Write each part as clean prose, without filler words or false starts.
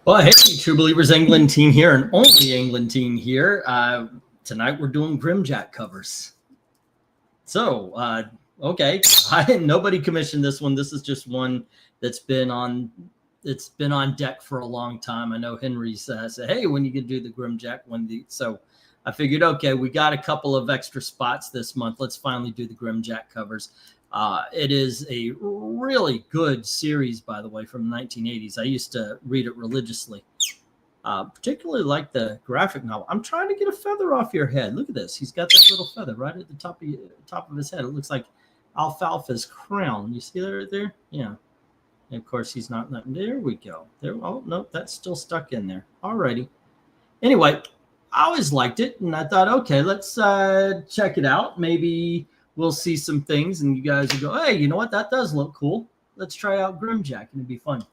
Well, hey, True Believers England team here, and only England team here. Tonight we're doing Grimjack covers. So, okay, nobody commissioned this one. This is just one that's been on deck for a long time. I know Henry said, "Hey, when you can do the Grimjack one?" So I figured, okay, we got a couple of extra spots this month. Let's finally do the Grimjack covers. It is a really good series, by the way, from the 1980s. I used to read it religiously. Particularly like the graphic novel. I'm trying to get a feather off your head. Look at this. He's got that little feather right at the top of his head. It looks like Alfalfa's crown. You see that right there? Yeah. And of course, he's not. There we go. There. Oh, no, that's still stuck in there. Alrighty. Anyway, I always liked it, and I thought, okay, let's check it out. Maybe we'll see some things, and you guys will go, hey, you know what? That does look cool. Let's try out Grimjack, and it'd be fun.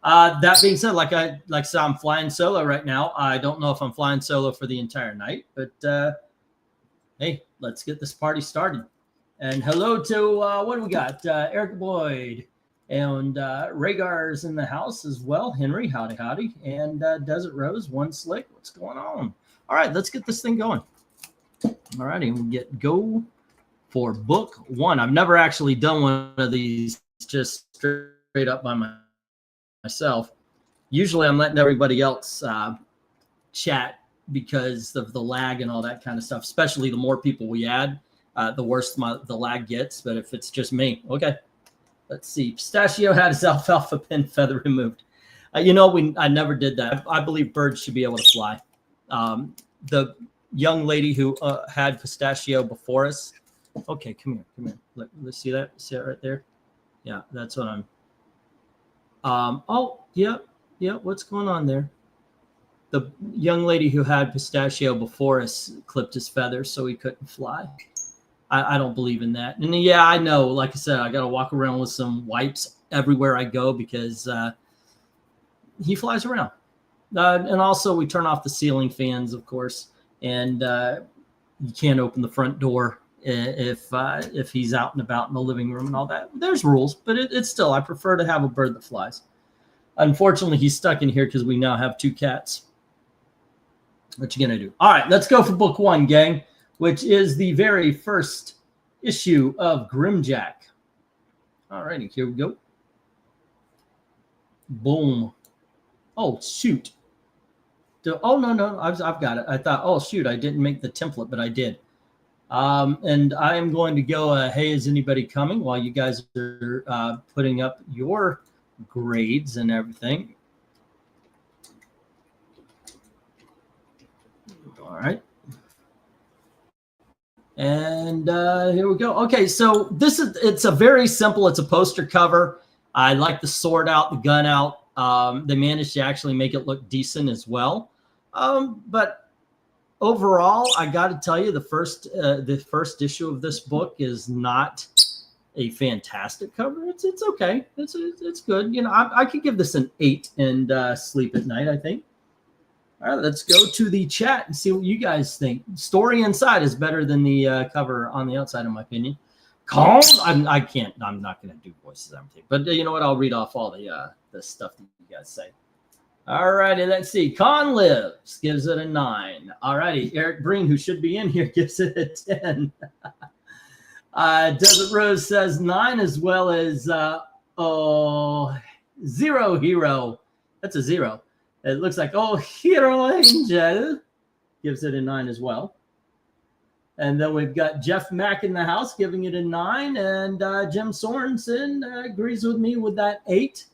That being said, like I said, I'm flying solo right now. I don't know if I'm flying solo for the entire night, but hey, let's get this party started. And hello to what do we got? Eric Boyd and Rhaegar's in the house as well. Henry, howdy, and Desert Rose, One Slick. What's going on? All right, let's get this thing going. All righty, we'll go for book one. I've never actually done one of these just straight up by myself. Usually I'm letting everybody else chat because of the lag and all that kind of stuff, especially the more people we add, the worse the lag gets. But if it's just me, okay. Let's see. Pistachio had his alfalfa pin feather removed. I never did that. I believe birds should be able to fly. The young lady who had Pistachio before us. Okay, come here. Let's see that. See that right there? Yeah, that's what I'm. Oh, yeah. What's going on there? The young lady who had Pistachio before us clipped his feathers so he couldn't fly. I don't believe in that. And yeah, I know, like I said, I got to walk around with some wipes everywhere I go because he flies around. And also we turn off the ceiling fans, of course, and you can't open the front door if he's out and about in the living room and all that. There's rules, but it's still, I prefer to have a bird that flies. Unfortunately, he's stuck in here because we now have two cats. What you gonna do? All right, let's go for book one, gang, which is the very first issue of Grimjack. All righty, here we go. Boom. Oh, shoot. Oh, no, I've got it. I thought, oh, shoot, I didn't make the template, but I did. And I am going to go, hey, is anybody coming while you guys are putting up your grades and everything. All right. And here we go. Okay, so it's a very simple, it's a poster cover. I like the sword out, the gun out. They managed to actually make it look decent as well. But overall, I got to tell you, the first issue of this book is not a fantastic cover. It's okay. It's good. I could give this an 8 and sleep at night, I think. All right, let's go to the chat and see what you guys think. Story inside is better than the cover on the outside, in my opinion. Calm. I'm not going to do voices, but you know what? I'll read off all the stuff that you guys say. All righty, let's see. Con Lives gives it a 9. All righty, Eric Breen, who should be in here, gives it a 10. Desert Rose says 9, as well as Zero Hero. That's a 0. It looks like Hero Angel gives it a 9 as well. And then we've got Jeff Mack in the house giving it a 9, and Jim Sorensen agrees with me with that 8.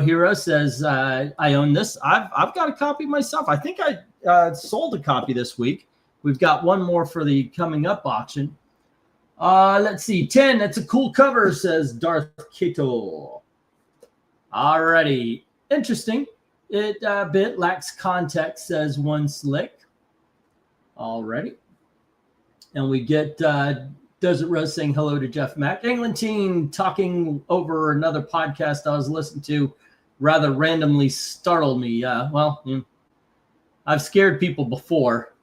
Hero says, I own this. I've got a copy myself. I think I sold a copy this week. We've got one more for the coming up auction. Let's see. 10. That's a cool cover, says Darth Kato. Alrighty. Interesting. It a bit lacks context, says One Slick. Alrighty. And we get Desert Rose saying hello to Jeff Mack. England team talking over another podcast I was listening to rather randomly startled me. I've scared people before.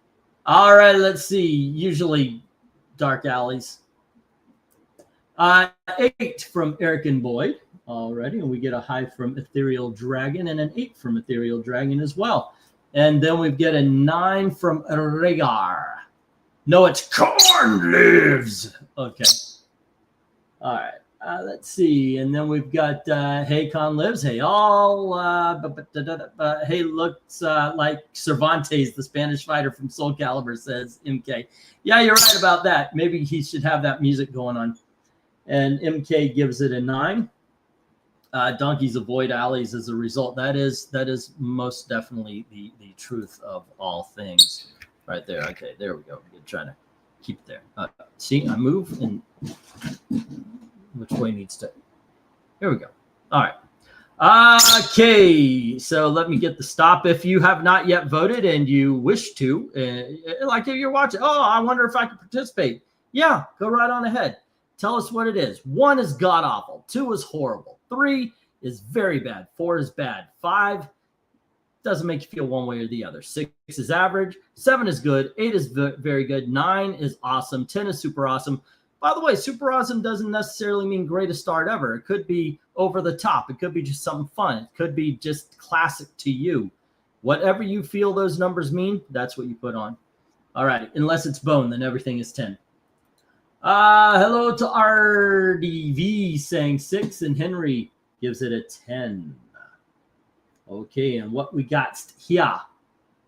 All right, let's see. Usually dark alleys. 8 from Eric and Boyd. Alrighty, and we get a high from Ethereal Dragon and an 8 from Ethereal Dragon as well. And then we get a 9 from Rhaegar. No, it's Corn Lives. Okay. All right. Let's see. And then we've got Hey Con Lives. Hey all. Hey looks like Cervantes, the Spanish fighter from Soul Calibur, says MK. Yeah, you're right about that. Maybe he should have that music going on. And MK gives it a 9. Donkeys avoid alleys as a result. That is most definitely the truth of all things. Right there. Okay, there we go. We're trying to keep it there. See, I move and which way needs to. Here we go. All right. Okay, so let me get the stop. If you have not yet voted and you wish to, like if you're watching, oh, I wonder if I can participate. Yeah, go right on ahead. Tell us what it is. 1 is god awful. 2 is horrible. 3 is very bad. 4 is bad. 5 doesn't make you feel one way or the other. 6 is average. 7 is good. 8 is very good. 9 is awesome. 10 is super awesome. By the way, super awesome doesn't necessarily mean greatest start ever. It could be over the top. It could be just something fun. It could be just classic to you. Whatever you feel those numbers mean, that's what you put on. All right. Unless it's bone, then everything is 10. Hello to RDV saying 6, and Henry gives it a 10. Okay, and what we got here,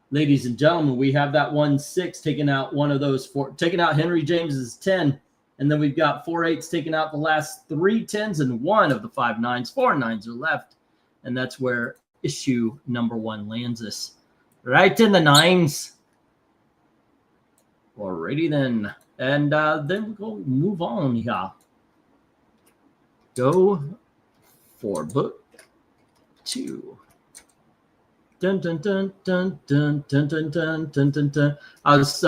ladies and gentlemen, we have that 1-6 taking out one of those 4, taking out Henry James's 10, and then we've got 4 8s taking out the last 3 10s and 1 of the 5 9s. 4 9s are left, and that's where issue number 1 lands us, right in the 9s. Alrighty then, and then we'll move on here. Go for book 2. Dun, dun, dun, dun, dun, dun, dun, dun, dun, dun, dun. I was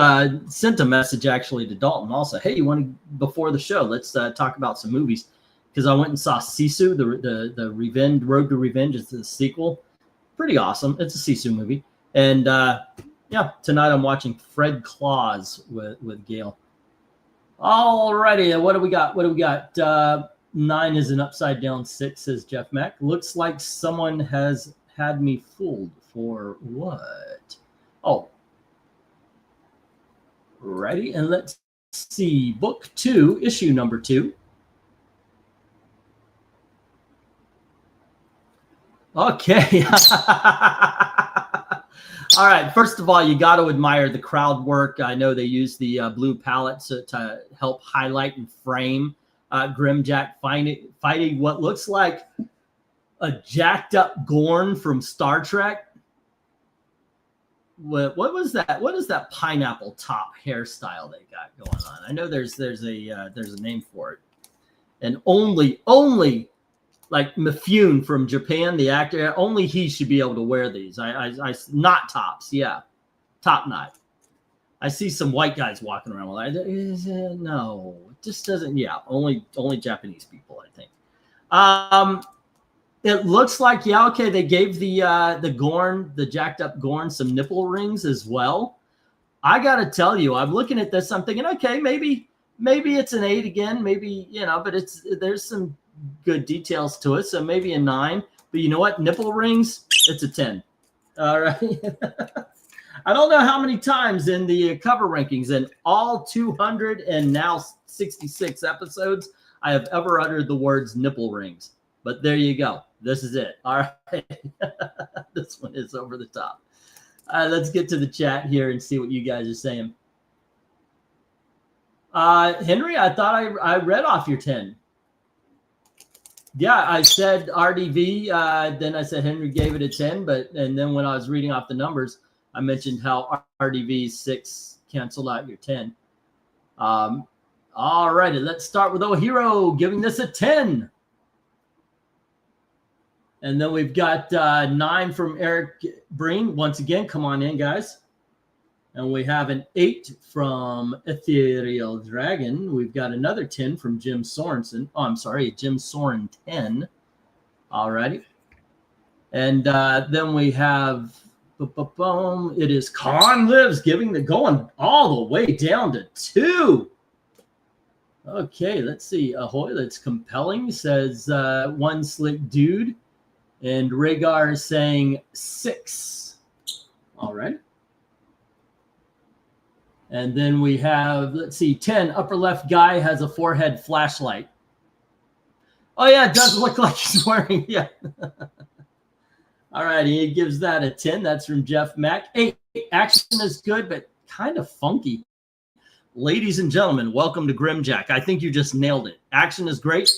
sent a message actually to Dalton also. Hey, you want to, before the show, let's talk about some movies, because I went and saw Sisu, the Revenge, Road to Revenge. It's the sequel. Pretty awesome. It's a Sisu movie. And yeah, tonight I'm watching Fred Claus with Gail. Alrighty, and what do we got? 9 is an upside down 6, says Jeff Mack. Looks like someone has had me fooled. For what? Oh, ready, and let's see. Book 2, issue number 2. Okay. All right. First of all, you got to admire the crowd work. I know they use the blue palettes to help highlight and frame Grimjack fighting what looks like a jacked up Gorn from Star Trek. What was that? What is that pineapple top hairstyle they got going on? I know there's a name for it. And only like Mifune from Japan, the actor, only he should be able to wear these. I not tops, yeah, top knot. I see some white guys walking around with that. No, it just doesn't. Yeah, only Japanese people, I think. It looks like, yeah, okay, they gave the Gorn, the jacked up Gorn, some nipple rings as well. I gotta tell you, I'm looking at this, I'm thinking, okay, maybe it's an 8 again, maybe, but there's some good details to it, so maybe a 9. But you know what? Nipple rings, it's a 10. All right. I don't know how many times in the cover rankings in all 200 and now 66 episodes I have ever uttered the words nipple rings. But there you go. This is it. All right. This one is over the top. Let's get to the chat here and see what you guys are saying. Henry, I thought I read off your 10. Yeah, I said RDV. Then I said Henry gave it a 10. And then when I was reading off the numbers, I mentioned how RDV 6 canceled out your 10. All righty. Let's start with O'Hero giving this a 10. And then we've got 9 from Eric Breen. Once again, come on in, guys. And we have an 8 from Ethereal Dragon. We've got another 10 from Jim Sorensen. Oh, I'm sorry, Jim Soren 10. All righty. And then we have, it is Con Lives going all the way down to 2. Okay, let's see. Ahoy, that's compelling, says one slick dude. And Rhaegar is saying 6. All right. And then we have, let's see, 10. Upper left guy has a forehead flashlight. Oh, yeah, it does look like he's wearing, yeah. All right, he gives that a 10. That's from Jeff Mack. 8. Action is good, but kind of funky. Ladies and gentlemen, welcome to Grimjack. I think you just nailed it. Action is great,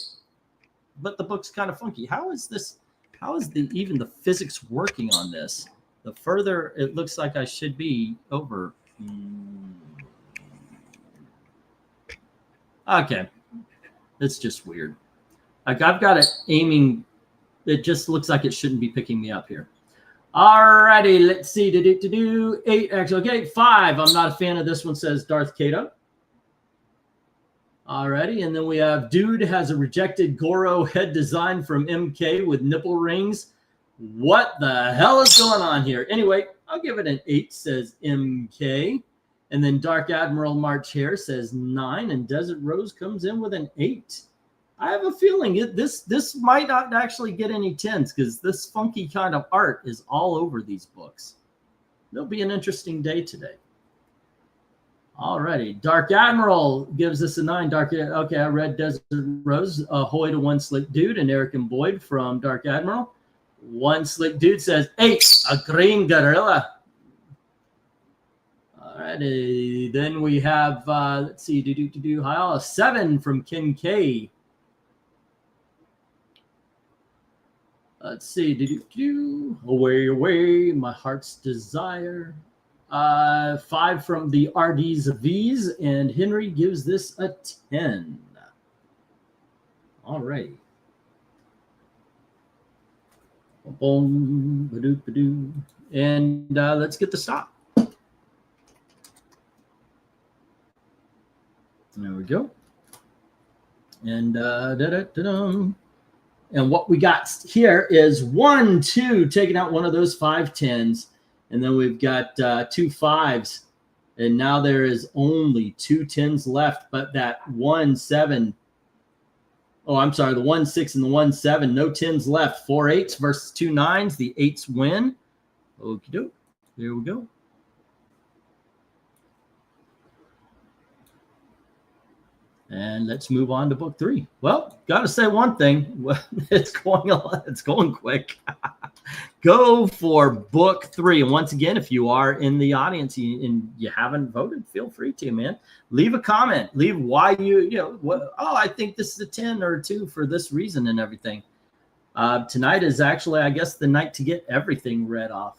but the book's kind of funky. How is this? How is even the physics working on this? The further it looks like I should be over. Okay, it's just weird. Like I've got it aiming. It just looks like it shouldn't be picking me up here. Alrighty, let's see. 8 actually. Okay, 5. I'm not a fan of this one, says Darth Kato. Alrighty, and then we have dude has a rejected Goro head design from MK with nipple rings. What the hell is going on here? Anyway, I'll give it an 8, says MK. And then Dark Admiral March Hare says 9, and Desert Rose comes in with an 8. I have a feeling this might not actually get any 10s because this funky kind of art is all over these books. It'll be an interesting day today. Alrighty, Dark Admiral gives us a 9. Okay, I read Desert Rose. Ahoy to one slick dude and Eric and Boyd from Dark Admiral. One slick dude says 8. A green gorilla. Alrighty, then we have let's see, a 7 from Ken K. Let's see, away, my heart's desire. 5 from the RD's V's, and Henry gives this a 10. All right. Boom, ba-doo, ba-doo. And let's get the stop. There we go. And and what we got here is 1, 2, taking out one of those 5 10s. And then we've got 2 5s. And now there is only 2 10s left. But that 1 7. Oh, I'm sorry. The 1 6 and the 1 7. No 10s left. 4 8s versus 2 9s. The 8s win. Okie doke. There we go. And let's move on to book 3. Well, got to say one thing. It's going quick. Go for book 3. And once again, if you are in the audience and you haven't voted, feel free to, man. Leave a comment. Leave why I think this is a 10 or a 2 for this reason and everything. Tonight is actually, I guess, the night to get everything read off,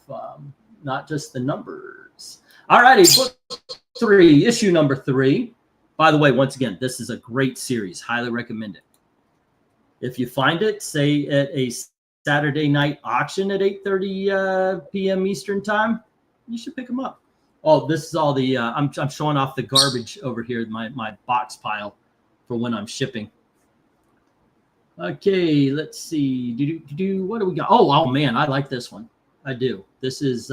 not just the numbers. All righty, book 3, issue number 3. By the way, once again, this is a great series. Highly recommend it. If you find it, say at a Saturday night auction at 8:30 p.m. Eastern time, you should pick them up. Oh, this is all the I'm showing off the garbage over here, my box pile for when I'm shipping. Okay, let's see. What do we got? Oh man, I like this one. I do. This is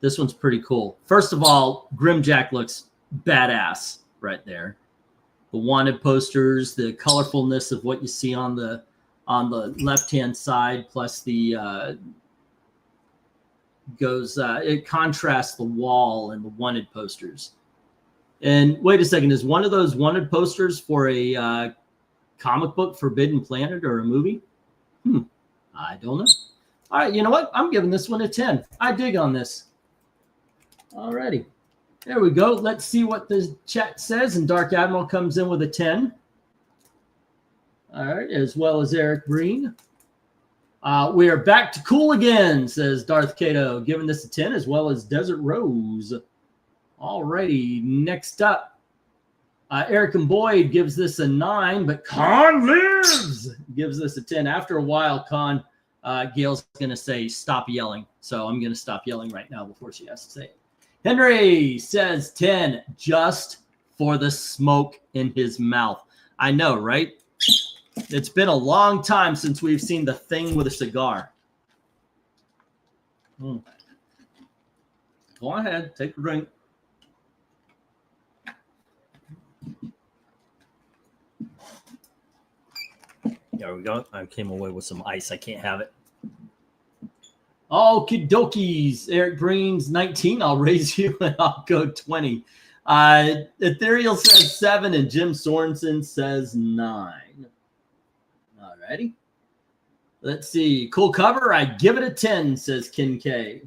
this one's pretty cool. First of all, Grimjack looks badass right there. The wanted posters, the colorfulness of what you see on the left-hand side, plus the it contrasts the wall and the wanted posters. And wait a second, is one of those wanted posters for a comic book, Forbidden Planet, or a movie? I don't know. All right, you know what? I'm giving this one a 10. I dig on this. All righty. There we go. Let's see what the chat says. And Dark Admiral comes in with a 10. All right, as well as Eric Green. We are back to cool again, says Darth Kato, giving this a 10, as well as Desert Rose. All righty, next up, Eric and Boyd gives this a 9, but Khan lives gives this a 10. After a while, Gail's going to say, stop yelling. So I'm going to stop yelling right now before she has to say it. Henry says 10, just for the smoke in his mouth. I know, right? It's been a long time since we've seen the Thing with a cigar. Go ahead, take a drink. There we go. I came away with some ice. I can't have it. Okie dokies. Eric Breen's 19. I'll raise you and I'll go 20. Ethereal says 7 and Jim Sorensen says 9. All righty. Let's see. Cool cover. I give it a 10, says Ken K.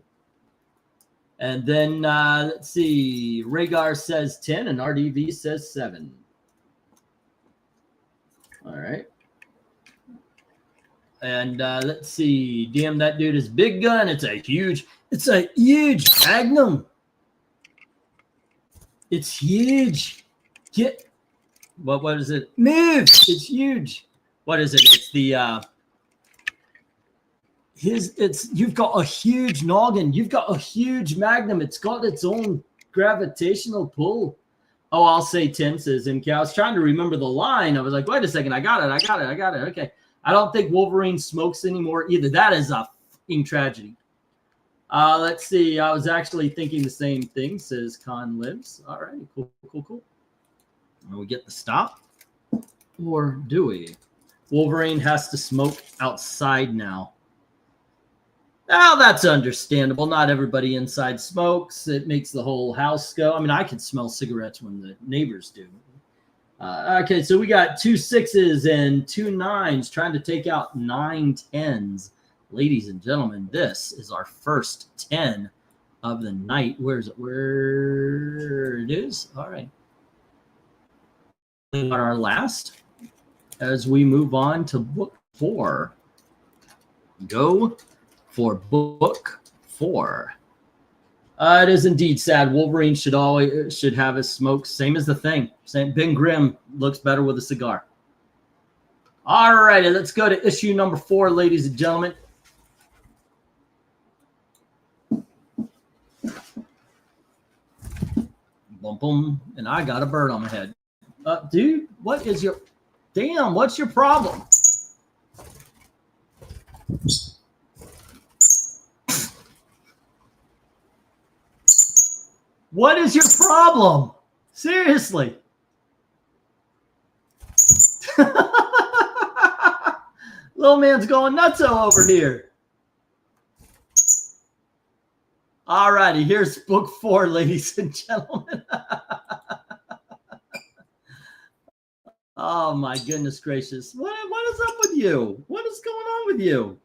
And then let's see. Rhaegar says 10 and RDV says 7. All right. And let's see. Damn, that dude is big gun. It's a huge Magnum. It's huge. Get what is it? Move. It's huge. What is it? It's the you've got a huge noggin. You've got a huge Magnum. It's got its own gravitational pull. Oh, I'll say 10, says MK. I was trying to remember the line. I was like, wait a second. I got it. Okay. I don't think Wolverine smokes anymore either. That is a fucking tragedy. Let's see. I was actually thinking the same thing, says Con Lives. All right. Cool. And we get the stop. Or do we? Wolverine has to smoke outside now. Now, that's understandable. Not everybody inside smokes. It makes the whole house go. I mean, I can smell cigarettes when the neighbors do. Okay, so we got 2 6s and 2 9s trying to take out 9 10s. Ladies and gentlemen, this is our first 10 of the night. Where is it? Where it is? All right. On our last, as we move on to book 4. Go for book 4. It is indeed sad. Wolverine should have his smoke, same as the Thing. Ben Grimm looks better with a cigar. All righty, let's go to issue number 4, ladies and gentlemen. Boom, boom, and I got a bird on my head. Dude, what's your problem? What is your problem? Seriously. Little man's going nutso over here. All righty, here's book 4, ladies and gentlemen. Oh, my goodness gracious. What is up with you? What is going on with you?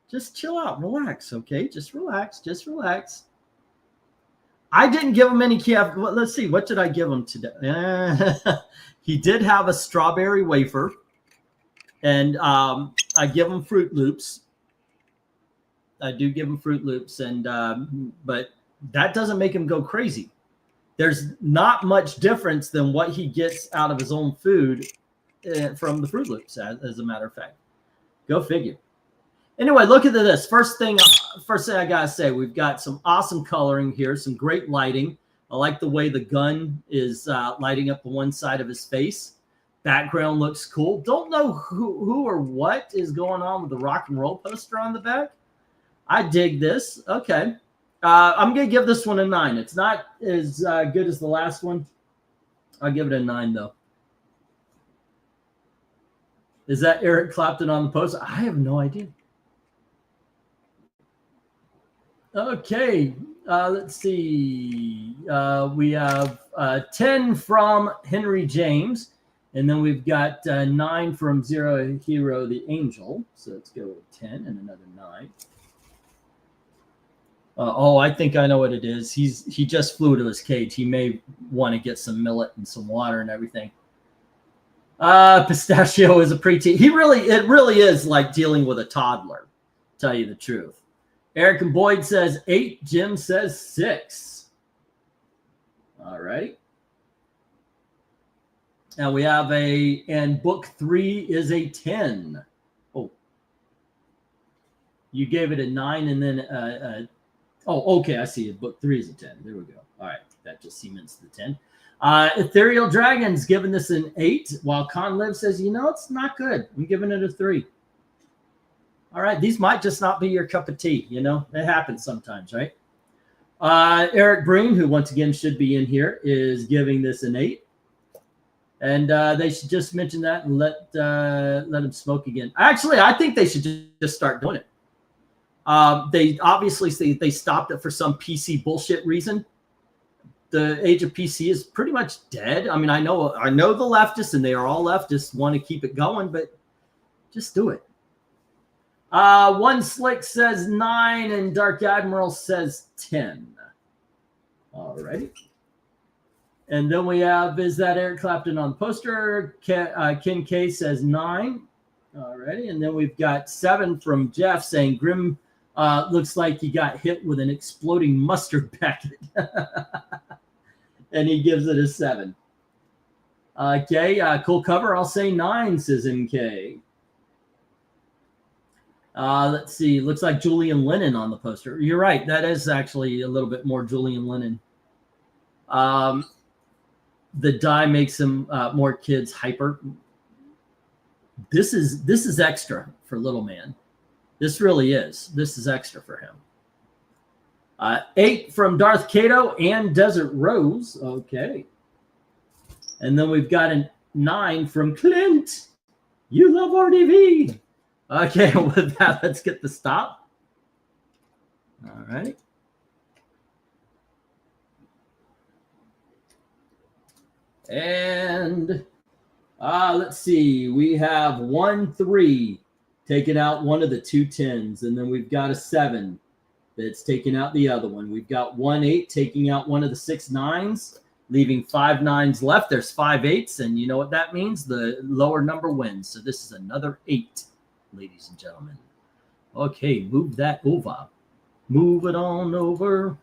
Just chill out. Relax, okay? Just relax. I didn't give him any key. Let's see. What did I give him today? He did have a strawberry wafer. And I give him Fruit Loops. I do give him Fruit Loops. But that doesn't make him go crazy. There's not much difference than what he gets out of his own food from the Fruit Loops, as a matter of fact. Go figure. Anyway, look at this. First thing I gotta say, we've got some awesome coloring here, some great lighting. I like the way the gun is lighting up the one side of his face. Background looks cool. Don't know who or what is going on with the rock and roll poster on the back. I dig this. Okay. I'm going to give this one a 9. It's not as good as the last one. I'll give it a 9, though. Is that Eric Clapton on the poster? I have no idea. Okay. Let's see. We have 10 from Henry James. And then we've got 9 from Zero Hero the Angel. So let's go with 10 and another 9. I think I know what it is. He just flew to his cage. He may want to get some millet and some water and everything. Pistachio is a preteen. It really is like dealing with a toddler, to tell you the truth. Eric and Boyd says 8. Jim says 6. All right. And we have and book 3 is a 10. Oh. You gave it a 9 and then okay, I see it. Book 3 is a 10. There we go. All right, that just cements the 10. Ethereal Dragon's giving this an 8, while Conliv says, it's not good. I'm giving it a 3. All right, these might just not be your cup of tea. It happens sometimes, right? Eric Breen, who once again should be in here, is giving this an 8. And they should just mention that and let them smoke again. Actually, I think they should just start doing it. They obviously say they stopped it for some PC bullshit reason. The age of PC is pretty much dead. I mean, I know the leftists, and they are all leftists, want to keep it going, but just do it. One Slick says 9, and Dark Admiral says 10. All righty. And then we have, is that Eric Clapton on the poster? Ken K says 9. All righty. And then we've got 7 from Jeff saying Grim looks like he got hit with an exploding mustard packet. And he gives it a 7. Okay, cool cover. I'll say 9, says MK. Let's see. Looks like Julian Lennon on the poster. You're right. That is actually a little bit more Julian Lennon. The dye makes him more kids hyper. This is extra for little man. This really is. This is extra for him. 8 from Darth Kato and Desert Rose. Okay. And then we've got a 9 from Clint. You love RDV. Okay, with that, let's get the stop. All right. And let's see. We have 1 3 taking out one of the 2 10s, and then we've got a 7 that's taking out the other one. We've got 1 8 taking out one of the 6 9s, leaving 5 9s left. There's 5 8s, and you know what that means? The lower number wins. So this is another 8, ladies and gentlemen. Okay, move that over. Move it on over.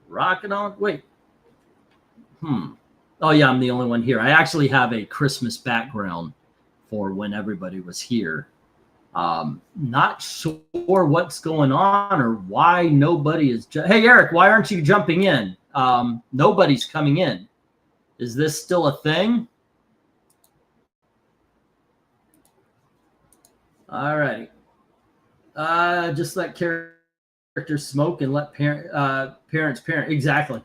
Rock it on. Wait. Oh, yeah, I'm the only one here. I actually have a Christmas background for when everybody was here. Not sure what's going on or why nobody is. Hey, Eric, why aren't you jumping in? Nobody's coming in. Is this still a thing? All right. Just let characters smoke and let parents parent. Exactly.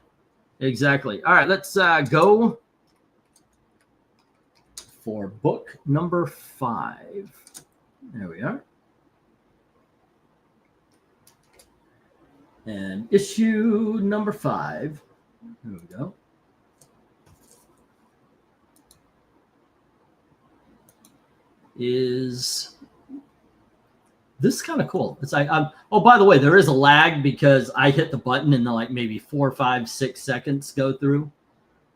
Exactly. All right, let's go for book number 5. There we are. And issue number 5. There we go. Is this kind of cool? It's like, oh, by the way, there is a lag because I hit the button and then like maybe 4, 5, 6 seconds go through.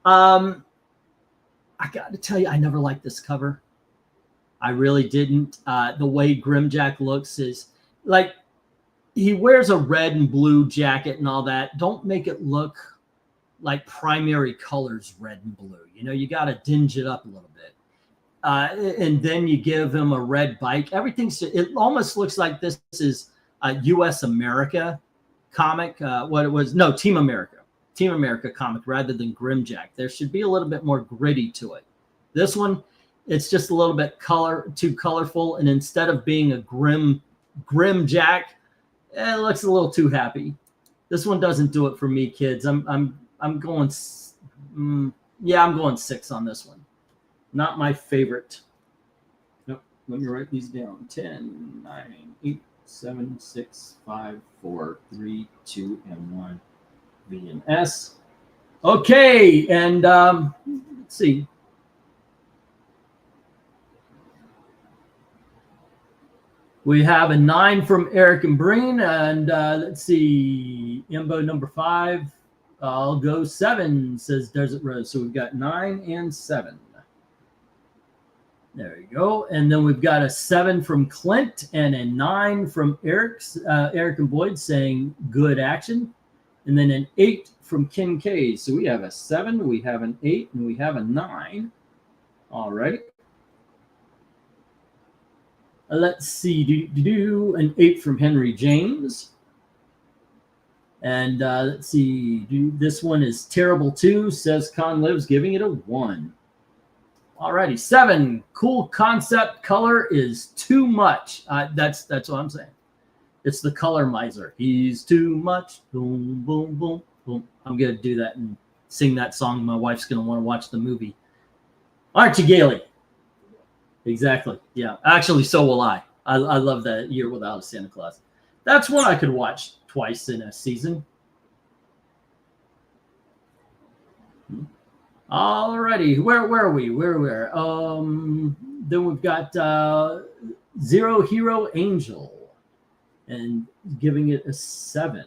I got to tell you, I never liked this cover. I really didn't. The way Grimjack looks is like he wears a red and blue jacket and all that. Don't make it look like primary colors, red and blue. You know, you got to dinge it up a little bit. And then you give him a red bike. It almost looks like this is a U.S. America comic. Team America comic rather than Grimjack. There should be a little bit more gritty to it. This one, it's just a little bit too colorful, and instead of being a Grimjack, it looks a little too happy. This one doesn't do it for me, kids. I'm going 6 on this one. Not my favorite. Nope. Let me write these down. 10, 9, 8, 7, 6, 5, 4, 3, 2, and 1. V and S. Okay, and let's see. We have a 9 from Eric and Breen, and let's see. Imbo number 5. I'll go 7, says Desert Rose. So we've got 9 and 7. There you go. And then we've got a 7 from Clint and a 9 from Eric and Boyd saying good action. And then an 8 from Ken K. So we have a 7, we have an 8, and we have a 9. All right. Let's see. An 8 from Henry James. And let's see. This one is terrible too, says Con Lives, giving it a 1. Alrighty, 7. Cool concept. Color is too much. That's what I'm saying. It's the color miser. He's too much. Boom, boom, boom, boom. I'm gonna do that and sing that song. My wife's gonna want to watch the movie. Aren't you, Gailey? Exactly. Yeah. Actually, so will I. I love that Year Without a Santa Claus. That's one I could watch twice in a season. Alrighty, where are we? Then we've got Zero Hero Angel, and giving it a 7.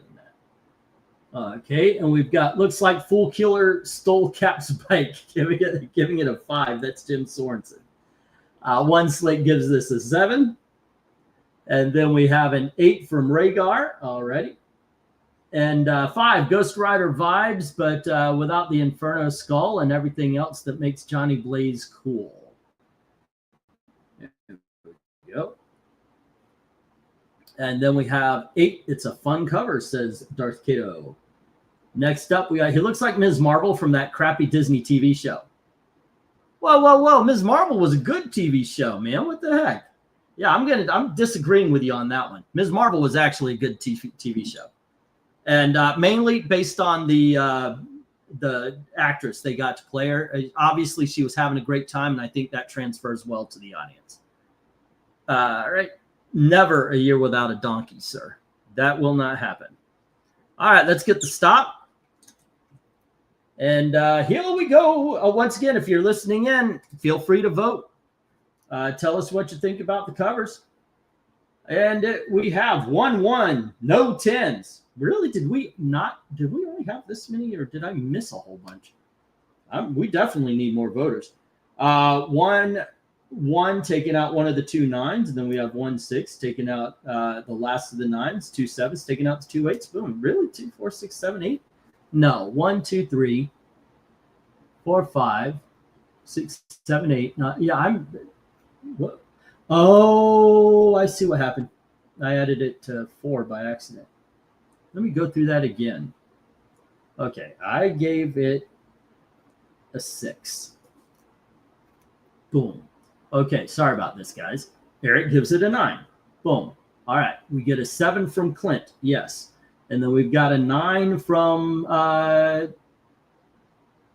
Okay, and we've got looks like Fool Killer stole Cap's bike, giving it a 5. That's Jim Sorensen. One Slate gives this a 7, and then we have an 8 from Rhaegar already. And 5, Ghost Rider vibes, but without the Inferno skull and everything else that makes Johnny Blaze cool. There we go. And then we have 8. It's a fun cover, says Darth Kato. Next up, we got, he looks like Ms. Marvel from that crappy Disney TV show. Whoa. Ms. Marvel was a good TV show, man. What the heck? Yeah, I'm disagreeing with you on that one. Ms. Marvel was actually a good TV show. And mainly based on the actress they got to play her. Obviously, she was having a great time, and I think that transfers well to the audience. All right. Never a year without a donkey, sir. That will not happen. All right, let's get the stop. And here we go. Once again, if you're listening in, feel free to vote. Tell us what you think about the covers. And we have 1-1, no 10s. Really? Did we only have this many, or did I miss a whole bunch? We definitely need more voters. 1-1 taking out one of the 2 9s, and then we have 1-6 taking out the last of the 9s, 2 7s taking out the 2 8s. Boom. Really? 2 4 6 7 8? No. 1 2 3 4 5 6 7 8. Yeah, what? Oh, I see what happened. I added it to 4 by accident. Let me go through that again. Okay, I gave it a 6. Boom. Okay, sorry about this, guys. Eric gives it a 9. Boom. All right, we get a 7 from Clint. Yes. And then we've got a 9 from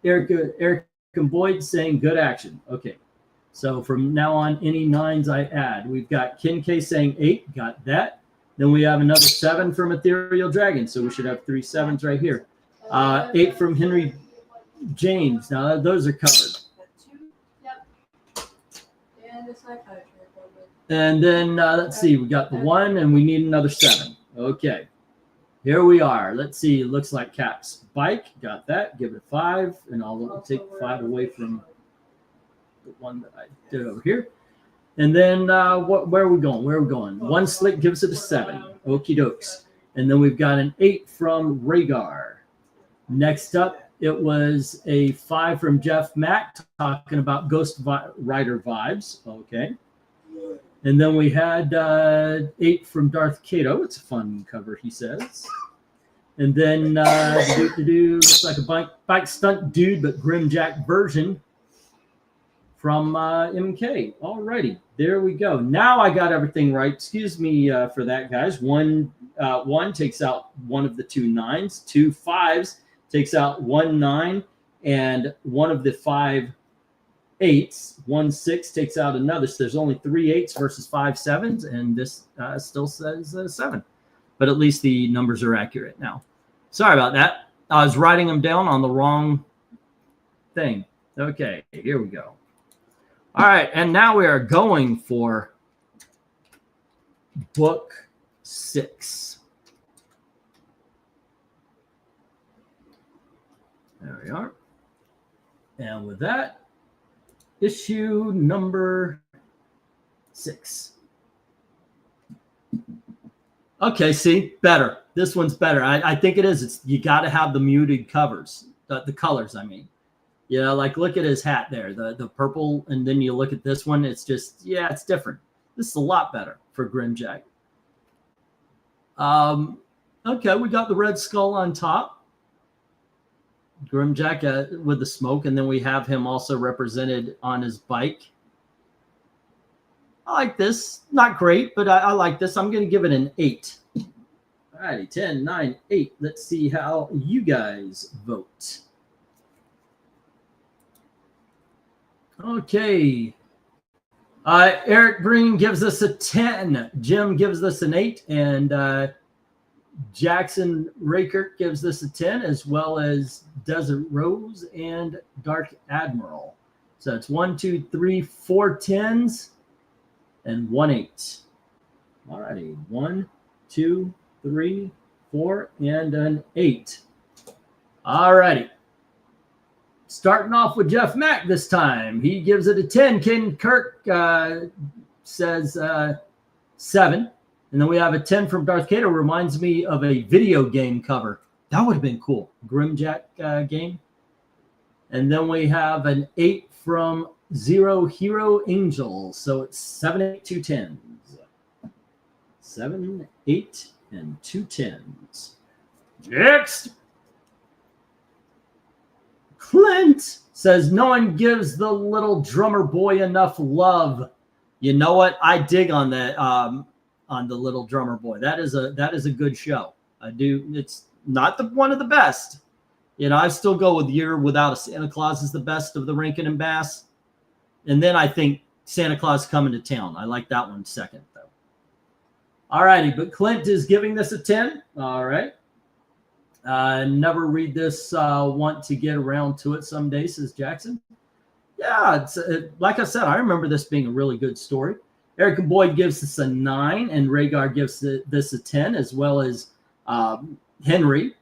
Eric and Boyd saying good action. Okay. So from now on, any 9s I add. We've got Ken K saying 8. Got that. Then we have another 7 from Ethereal Dragon. So we should have 3 7s right here. 8 from Henry James. Now those are covered. And then let's see. We got the 1 and we need another 7. Okay. Here we are. Let's see. It looks like Cap's bike. Got that. Give it a 5. And I'll take 5 away from the one that I did over here. And then where are we going? One Slick gives it a 7. Okie dokes. And then we've got an 8 from Rhaegar. Next up, it was a 5 from Jeff Mack talking about Ghost Rider vibes. Okay. And then we had 8 from Darth Kato. It's a fun cover, he says. And then looks like a bike stunt dude, but Grimjack version from MK. Alrighty, there we go. Now I got everything right. Excuse me for that, guys. 1 takes out one of the 2 9s. 2 5s takes out 1 9, and one of the 5 8s. 1 6 takes out another. So there's only 3 8s versus 5 7s, and this still says 7. But at least the numbers are accurate now. Sorry about that. I was writing them down on the wrong thing. Okay, here we go. All right, and now we are going for book 6. There we are. And with that, issue number 6. Okay, see, better. This one's better. I think it is. You got to have the muted covers, the colors, I mean. You know, like look at his hat there, the purple, and then you look at this one. It's just, yeah, it's different. This is a lot better for Grimjack. Okay, we got the red skull on top. Grimjack with the smoke, and then we have him also represented on his bike. I like this. Not great, but I like this. I'm going to give it an 8. All righty, 10, 9, 8. Let's see how you guys vote. Okay. Eric Green gives us a 10. Jim gives us an 8. And Jackson Rakert gives us a 10, as well as Desert Rose and Dark Admiral. So it's 1, 2, 3, 4 10s and 1 8. All righty. 1, 2, 3, 4, and an 8. All righty. Starting off with Jeff Mack this time. He gives it a 10. Ken Kirk says 7. And then we have a 10 from Darth Cato. Reminds me of a video game cover. That would have been cool. Grimjack game. And then we have an 8 from Zero Hero Angel. So it's 7, 8, 2 10s. 7, 8, and 2 10s. Next. Clint says, no one gives the little drummer boy enough love. You know what? I dig on that, on the little drummer boy. That is a good show. I do. It's not one of the best. You know, I still go with Year Without a Santa Claus is the best of the Rankin and Bass. And then I think Santa Claus Coming to Town. I like that one second, though. All righty, but Clint is giving this a 10. All right. Never read this. Want to get around to it someday, says Jackson. Yeah, like I said, I remember this being a really good story. Eric and Boyd gives us a 9, and Rhaegar gives this a 10, as well as Henry.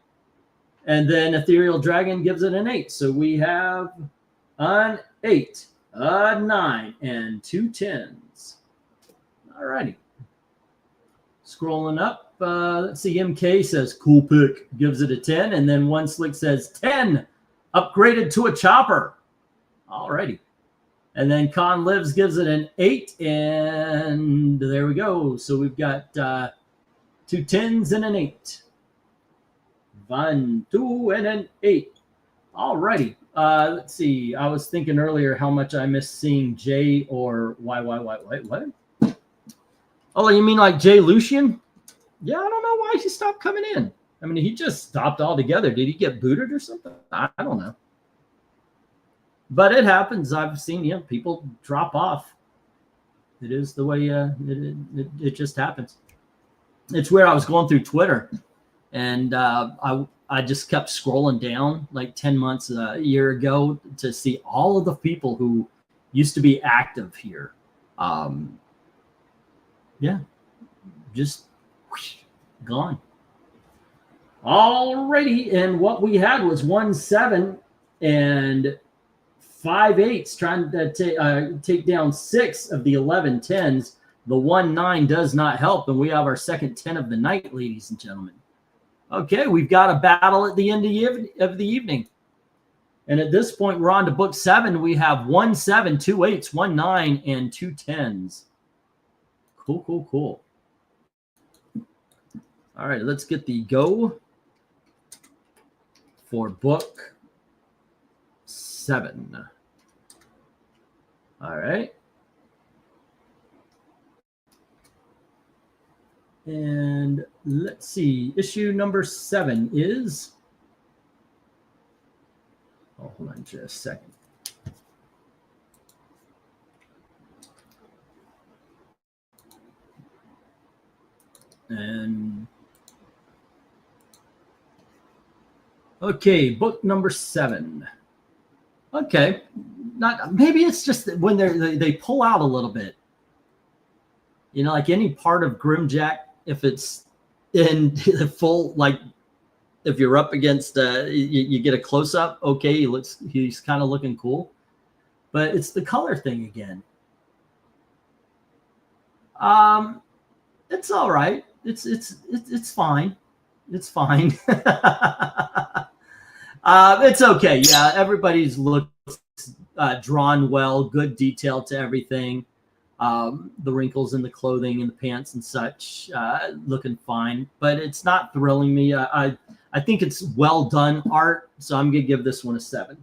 And then Ethereal Dragon gives it an 8. So we have an 8, a 9, and 2 10s. All righty. Scrolling up. Let's see. MK says, cool pick. Gives it a 10. And then One Slick says, 10. Upgraded to a chopper. All righty. And then Con Lives gives it an 8. And there we go. So we've got 2 10s and an 8. 1, 2, and an 8. All righty. Let's see. I was thinking earlier how much I miss seeing Jay or what? Oh, you mean like Jay Lucian? Yeah, I don't know why he stopped coming in. I mean, he just stopped altogether. Did he get booted or something? I don't know. But it happens. I've seen people drop off. It is the way it just happens. It's where I was going through Twitter, and I just kept scrolling down like 10 months, a year ago, to see all of the people who used to be active here. Yeah, just gone. Alrighty, and what we had was 1 7 and 5 8s, trying to take down 6 of the 11 10s. The 1 9 does not help, and we have our second 10 of the night, ladies and gentlemen. Okay, we've got a battle at the end of the evening. And at this point, we're on to book 7. We have 1 7, 2 8s, 1 9, and 2 10s. Cool. All right, let's get the go for book 7. All right. And let's see. Issue number 7 is... Oh, hold on just a second. And okay, book number 7. Okay, maybe it's just that when they pull out a little bit. You know, like any part of Grimjack, if it's in the full, like if you're up against, you get a close up. Okay, he's kind of looking cool, but it's the color thing again. It's all right. It's fine. It's fine. It's okay. Yeah, everybody's looks drawn well, good detail to everything. The wrinkles in the clothing and the pants and such, looking fine, but it's not thrilling me. I think it's well done art, so I'm gonna give this one a 7.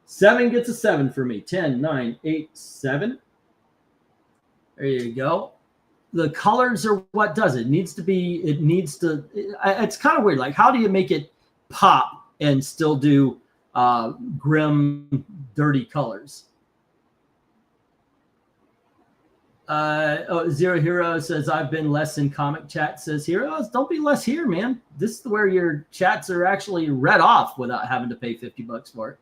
7 gets a 7 for me. 10, 9, 8, 7. There you go. The colors are what does it. It's kind of weird. Like, how do you make it pop and still do grim, dirty colors? Zero Hero says, I've been less in comic chat, says Heroes. Don't be less here, man. This is where your chats are actually read off without having to pay $50 for it.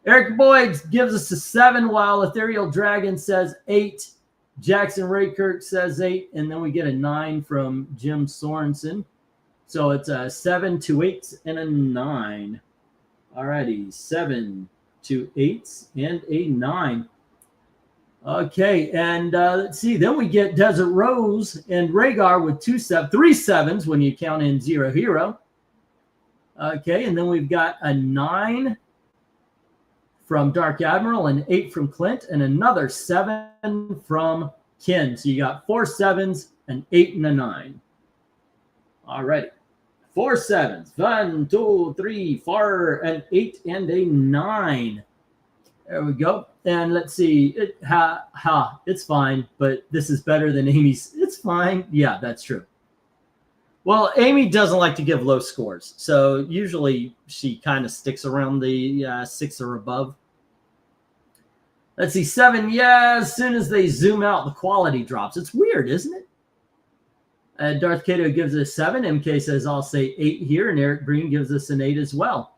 Eric Boyd gives us a 7, while Ethereal Dragon says 8. Jackson Raykirk says 8, and then we get a 9 from Jim Sorensen. So it's a 7, 2 8s, and a 9. Alrighty, 7, 2 8s, and a 9. Okay, and let's see. Then we get Desert Rose and Rhaegar with 3 7s when you count in Zero Hero. Okay, and then we've got a 9 from Dark Admiral, an 8 from Clint, and another 7 from Ken. So you got 4 7s, an 8, and a 9. All right. 4 7s. 1, 2, 3, 4, an 8, and a 9. There we go. And let's see. It's fine, but this is better than Amy's. It's fine. Yeah, that's true. Well, Amy doesn't like to give low scores, so usually she kind of sticks around the 6 or above. Let's see. 7. Yeah, as soon as they zoom out, the quality drops. It's weird, isn't it? Darth Kato gives it a 7. MK says, I'll say 8 here. And Eric Green gives us an 8 as well.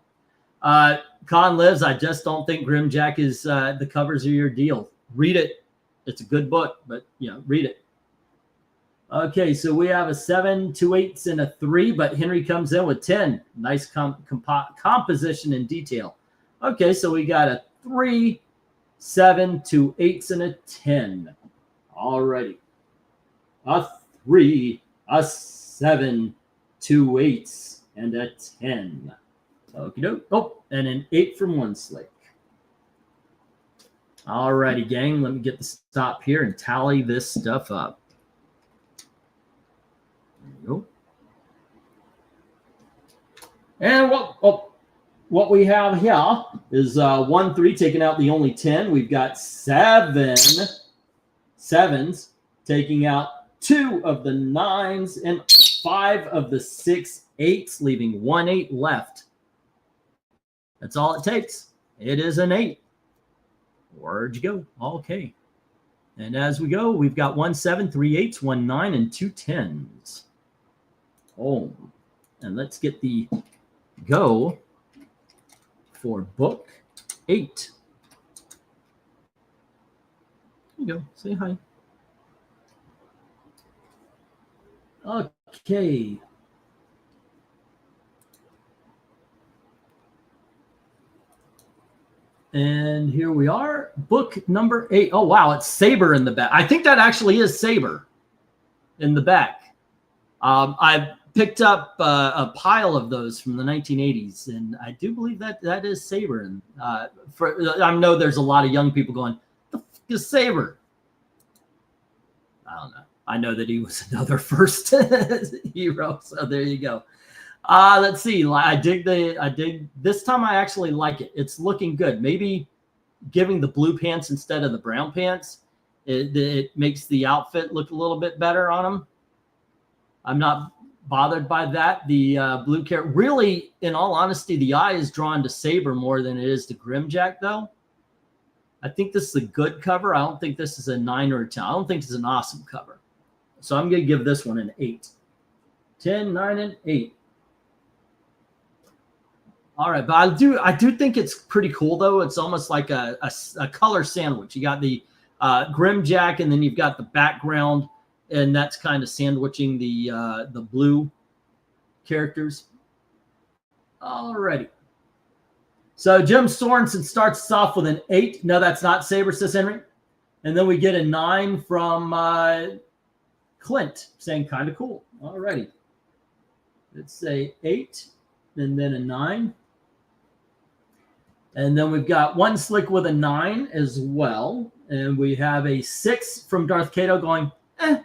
Con lives, I just don't think Grimjack is the covers are your deal. Read it. It's a good book, but, read it. Okay, so we have a 7, 2 8s, and a 3, but Henry comes in with 10. Nice composition and detail. Okay, so we got a 3, 7, 2 8s, and a 10. All righty. A 3, a 7, 2 8s, and a 10. Okie doke. Oh, and an 8 from One Slick. All righty, gang. Let me get the stop here and tally this stuff up. There you go. And what we have here is 1, 3 taking out the only 10. We've got 7 7s taking out 2 of the 9s and 5 of the 6 8s, leaving 1 8 left. That's all it takes. It is an 8. Where'd you go? Okay. And as we go, we've got 1 7, 3 8s, 1 9, and 2 10s. Oh, and let's get the go for book 8. There you go. Say hi. Okay. And here we are, book number 8. Oh, wow, it's Saber in the back. I think that actually is Saber in the back. I picked up a pile of those from the 1980s, and I do believe that is Saber. And I know there's a lot of young people going, the f is Saber? I don't know. I know that he was another first hero, so there you go. Let's see. I dig this time. I actually like it. It's looking good. Maybe giving the blue pants instead of the brown pants, it makes the outfit look a little bit better on him. I'm not bothered by that. The blue character, really, in all honesty, the eye is drawn to Saber more than it is to Grimjack, though. I think this is a good cover. I don't think this is a 9 or a 10. I don't think it's an awesome cover. So I'm going to give this one an 8. 10, 9, and 8. All right, but I do think it's pretty cool, though. It's almost like a color sandwich. You got the Grimjack, and then you've got the background, and that's kind of sandwiching the blue characters. All righty. So Jim Sorensen starts us off with an 8. No, that's not Saber, says Henry. And then we get a 9 from Clint, saying kind of cool. All righty. Let's say 8, and then a 9. And then we've got One Slick with a 9 as well. And we have a 6 from Darth Kato going, eh.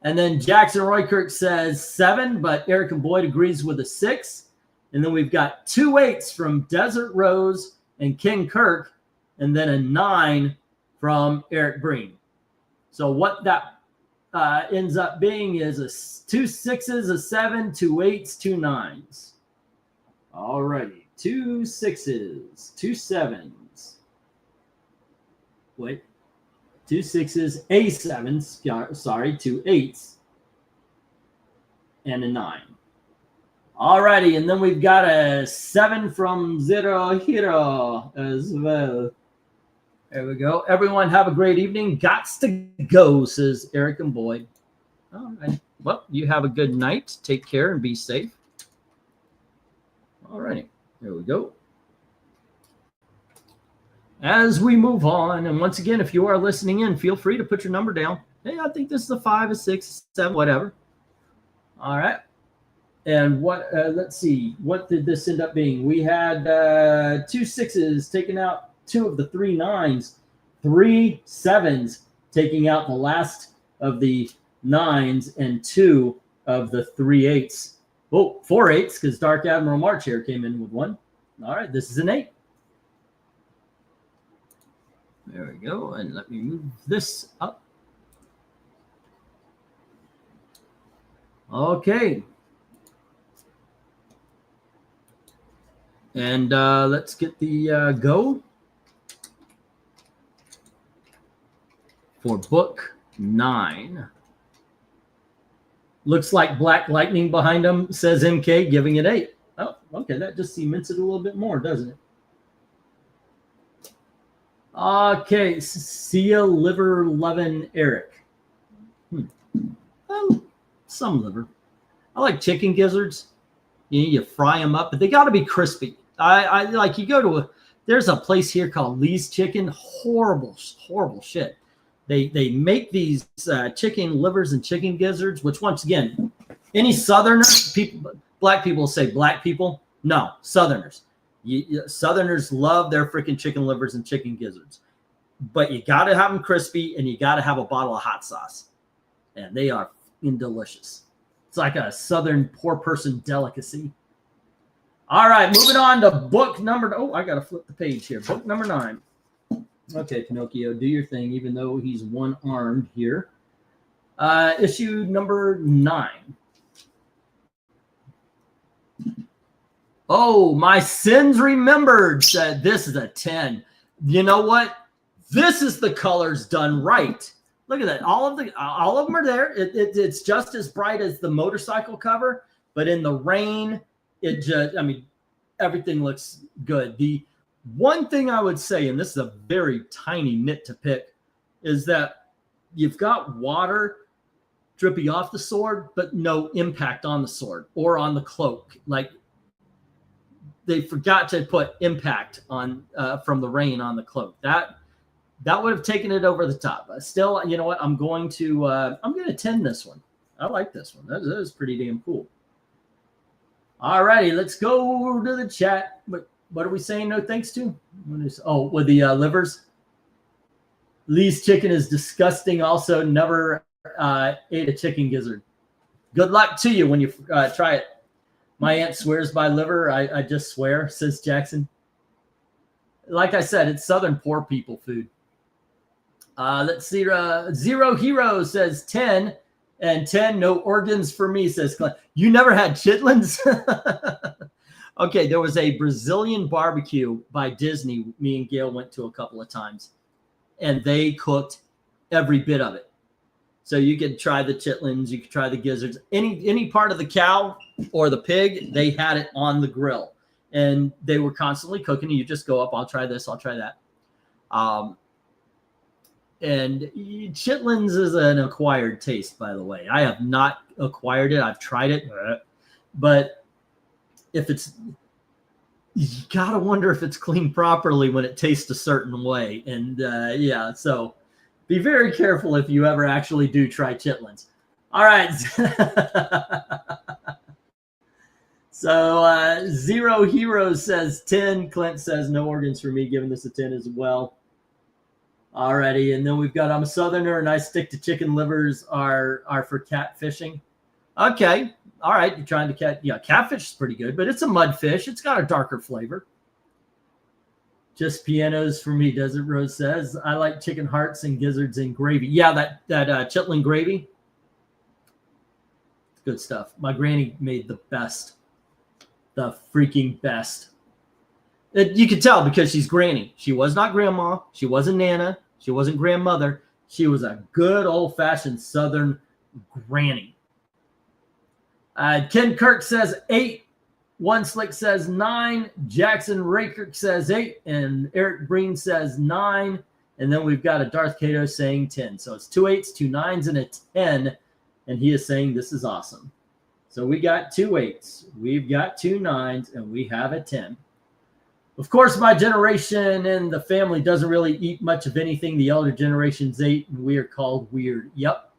And then Jackson Roykirk says 7, but Eric and Boyd agrees with a 6. And then we've got 2 8s from Desert Rose and King Kirk, and then a 9 from Eric Breen. So what that ends up being is 2 6s, a 7, 2 8s, 2 9s. All righty. 2 6s, 2 7s. Wait. 2 6s, a 7s, sorry, 2 8s, and a 9. Alrighty, and then we've got a 7 from Zero Hero as well. There we go. Everyone have a great evening. Gots to go, says Eric and Boyd. All right. Well, you have a good night. Take care and be safe. All righty. There we go. As we move on, and once again, if you are listening in, feel free to put your number down. Hey, I think this is a 5, a 6, 7, whatever. All right. And what, let's see, what did this end up being? We had 2 6s taking out 2 of the 3 9s, 3 7s taking out the last of the 9s, and 2 of the 3 8s. Oh, 4 8s, because Dark Admiral March here came in with 1. All right, this is an 8. There we go, and let me move this up. Okay. And let's get the go for book 9. Looks like Black Lightning behind him, says MK, giving it 8. Oh, okay, that just cements it a little bit more, doesn't it? Okay, Sia Liver Lovin' Eric. Some liver. I like chicken gizzards. You fry them up, but they got to be crispy. I like, you go to there's a place here called Lee's Chicken. Horrible shit. They make these chicken livers and chicken gizzards, which once again, any Southerner people, black people say black people. No, Southerners. Southerners love their freaking chicken livers and chicken gizzards, but you got to have them crispy, and you got to have a bottle of hot sauce, and they are delicious. It's like a Southern poor person delicacy. All right, moving on to book number. Oh, I got to flip the page here. Book number 9. Okay, Pinocchio, do your thing, even though he's one-armed here. Issue number 9. Oh, my sins remembered said this is a 10. You know what? This is the colors done right. Look at that. All of them are there. It's just as bright as the motorcycle cover, but in the rain, everything looks good. The one thing I would say, and this is a very tiny nit to pick, is that you've got water dripping off the sword, but no impact on the sword or on the cloak. Like, they forgot to put impact on from the rain on the cloak. That would have taken it over the top. Still, you know what? I'm going to 10 this one. I like this one. That is pretty damn cool. All righty, let's go to the chat. What are we saying no thanks to? With the livers. Lee's Chicken is disgusting. Also, never ate a chicken gizzard. Good luck to you when you try it. My aunt swears by liver. I just swear, says Jackson. Like I said, it's Southern poor people food. Let's see. Zero Hero says 10, and 10 no organs for me, says Glenn. You never had chitlins? Okay, there was a Brazilian barbecue by Disney. Me and Gail went to a couple of times, and they cooked every bit of it. So you could try the chitlins, you could try the gizzards, any part of the cow or the pig, they had it on the grill, and they were constantly cooking. You just go up, I'll try this, I'll try that. And chitlins is an acquired taste, by the way. I have not acquired it. I've tried it, but if it's, you gotta wonder if it's cleaned properly when it tastes a certain way. And yeah, so be very careful if you ever actually do try chitlins. All right. So Zero Hero says 10. Clint says no organs for me, giving this a 10 as well. Alrighty, and then we've got I'm a Southerner and I stick to chicken livers are for catfishing. Okay, all right, you're trying to catfish is pretty good, but it's a mud fish. It's got a darker flavor. Just pianos for me, Desert Rose says. I like chicken hearts and gizzards and gravy. Yeah, that chitlin gravy. Good stuff. My granny made the best. The freaking best. You could tell because she's granny. She was not grandma. She wasn't Nana. She wasn't grandmother. She was a good old-fashioned Southern granny. Ken Kirk says 8. One Slick says 9. Jackson Rakirk says 8. And Eric Breen says 9. And then we've got a Darth Cato saying 10. So it's 2 8s, 2 9s, and a 10. And he is saying this is awesome. So we got 2 8s. We've got 2 9s, and we have a 10. Of course, my generation and the family doesn't really eat much of anything. The elder generation's 8, and we are called weird. Yep.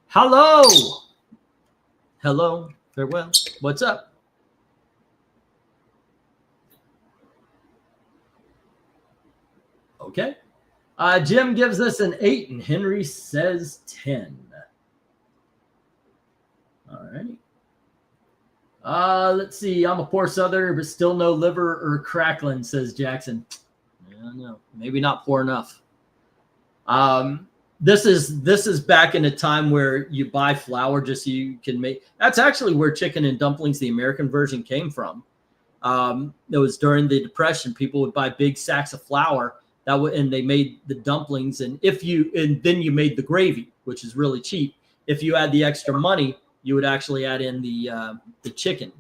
Hello. Hello. Farewell. What's up? Okay. Jim gives us an 8, and Henry says 10. All right. Let's see. I'm a poor Southerner, but still no liver or crackling, says Jackson. Yeah, no, maybe not poor enough. This is back in a time where you buy flour just so you can make. That's actually where chicken and dumplings, the American version, came from. It was during the Depression. People would buy big sacks of flour and they made the dumplings. And then you made the gravy, which is really cheap. If you had the extra money, you would actually add in the chicken.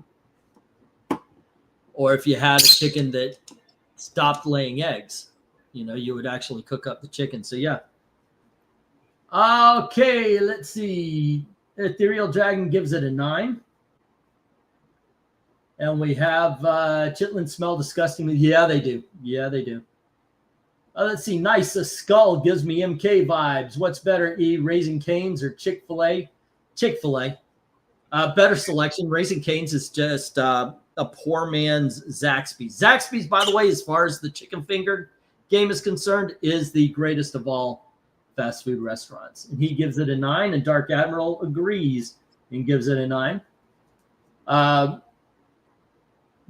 Or if you had a chicken that stopped laying eggs, you would actually cook up the chicken. So yeah. Okay, let's see. Ethereal Dragon gives it a 9. And we have Chitlins smell disgusting. Yeah, they do. Let's see. Nice. A skull gives me MK vibes. What's better, Raising Cane's or Chick-fil-A? Chick-fil-A. Better selection. Raising Cane's is just a poor man's Zaxby's. Zaxby's, by the way, as far as the chicken finger game is concerned, is the greatest of all fast food restaurants. And he gives it a 9, and Dark Admiral agrees and gives it a 9.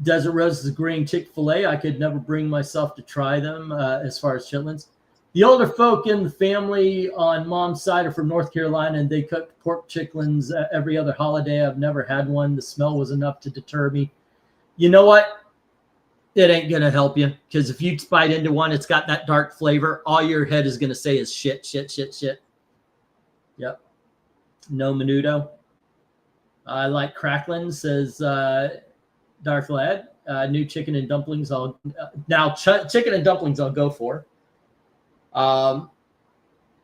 Desert Rose is agreeing Chick-fil-A. I could never bring myself to try them as far as chitlins. The older folk in the family on mom's side are from North Carolina, and they cooked pork chitlins every other holiday. I've never had one. The smell was enough to deter me. You know what? It ain't going to help you, because if you bite into one, it's got that dark flavor. All your head is going to say is shit. Yep. No menudo. I like crackling, says Darth Lad. New chicken and dumplings. Chicken and dumplings I'll go for.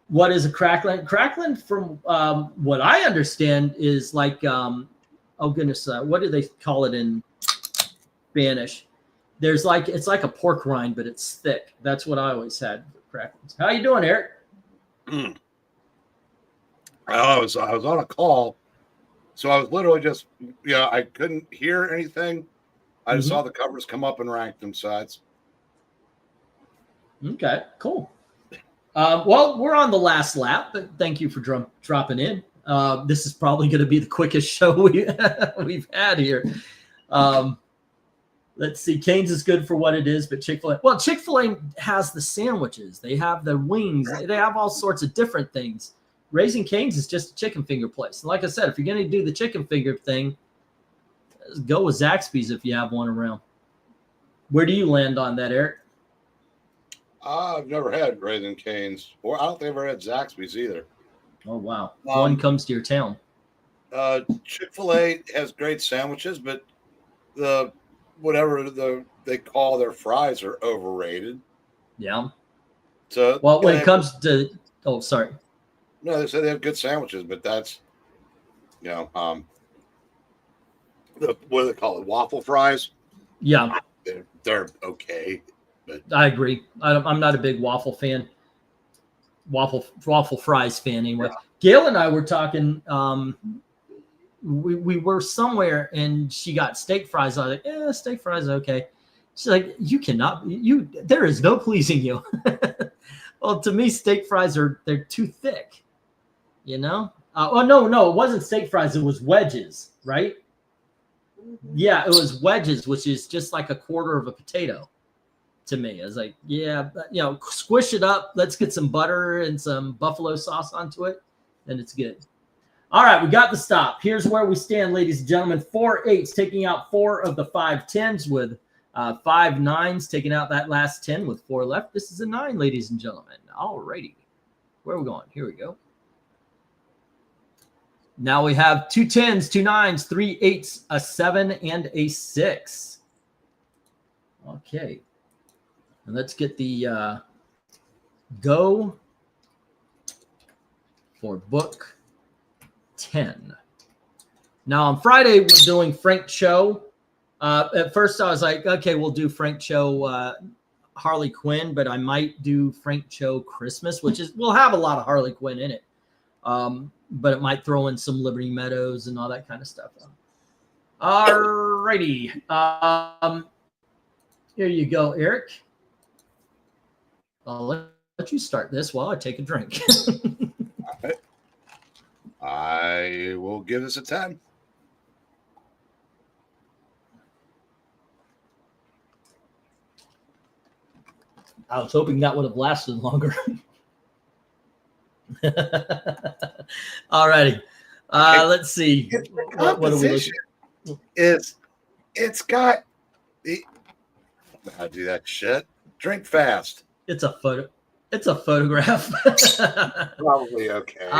What is a crackling? Crackling, from what I understand, is like, what do they call it in Spanish? It's like a pork rind, but it's thick. That's what I always had for cracklings. How you doing, Eric? I was on a call, so I was literally just, I couldn't hear anything. I just saw the covers come up and ranked them sides. Okay, cool. Well, we're on the last lap, but thank you for dropping in. This is probably going to be the quickest show we've had here. Let's see. Cane's is good for what it is, but Chick-fil-A. Well, Chick-fil-A has the sandwiches. They have the wings. They have all sorts of different things. Raising Cane's is just a chicken finger place. And like I said, if you're going to do the chicken finger thing, go with Zaxby's if you have one around. Where do you land on that, Eric? I've never had Raising Cane's, or I don't think I've ever had Zaxby's either. Oh, wow. One comes to your town. Chick-fil-A has great sandwiches, but whatever they call their fries are overrated. Yeah. So, well, when it comes to, sorry. No, they say they have good sandwiches, but that's, what do they call it? Waffle fries? Yeah. They're okay. But I agree. I'm not a big waffle fan. Waffle fries fan anyway. Yeah. Gail and I were talking. We were somewhere and she got steak fries. I was like, steak fries, okay. She's like, there is no pleasing you. Well, to me, steak fries they're too thick. No, it wasn't steak fries. It was wedges, right? Yeah, it was wedges, which is just like a quarter of a potato. To me, I was like, squish it up. Let's get some butter and some buffalo sauce onto it, and it's good. All right, we got the stop. Here's where we stand, ladies and gentlemen. 4 8s, taking out 4 of the 5 10s with 5 nines, taking out that last 10 with 4 left. This is a 9, ladies and gentlemen. All righty. Where are we going? Here we go. Now we have 2 10s, 2 9s, 3 8s, a 7, and a 6. Okay. And let's get the go for book 10. Now on Friday, we're doing Frank Cho. At first, I was like, okay, we'll do Frank Cho Harley Quinn, but I might do Frank Cho Christmas, which is, we'll have a lot of Harley Quinn in it. But it might throw in some Liberty Meadows and all that kind of stuff. All righty. Here you go, Eric. I'll let you start this while I take a drink. All right. I will give this a 10. I was hoping that would have lasted longer. All righty. Let's see. What are we looking at? It's got how to do that shit. Drink fast. It's a photo. It's a photograph. Probably okay.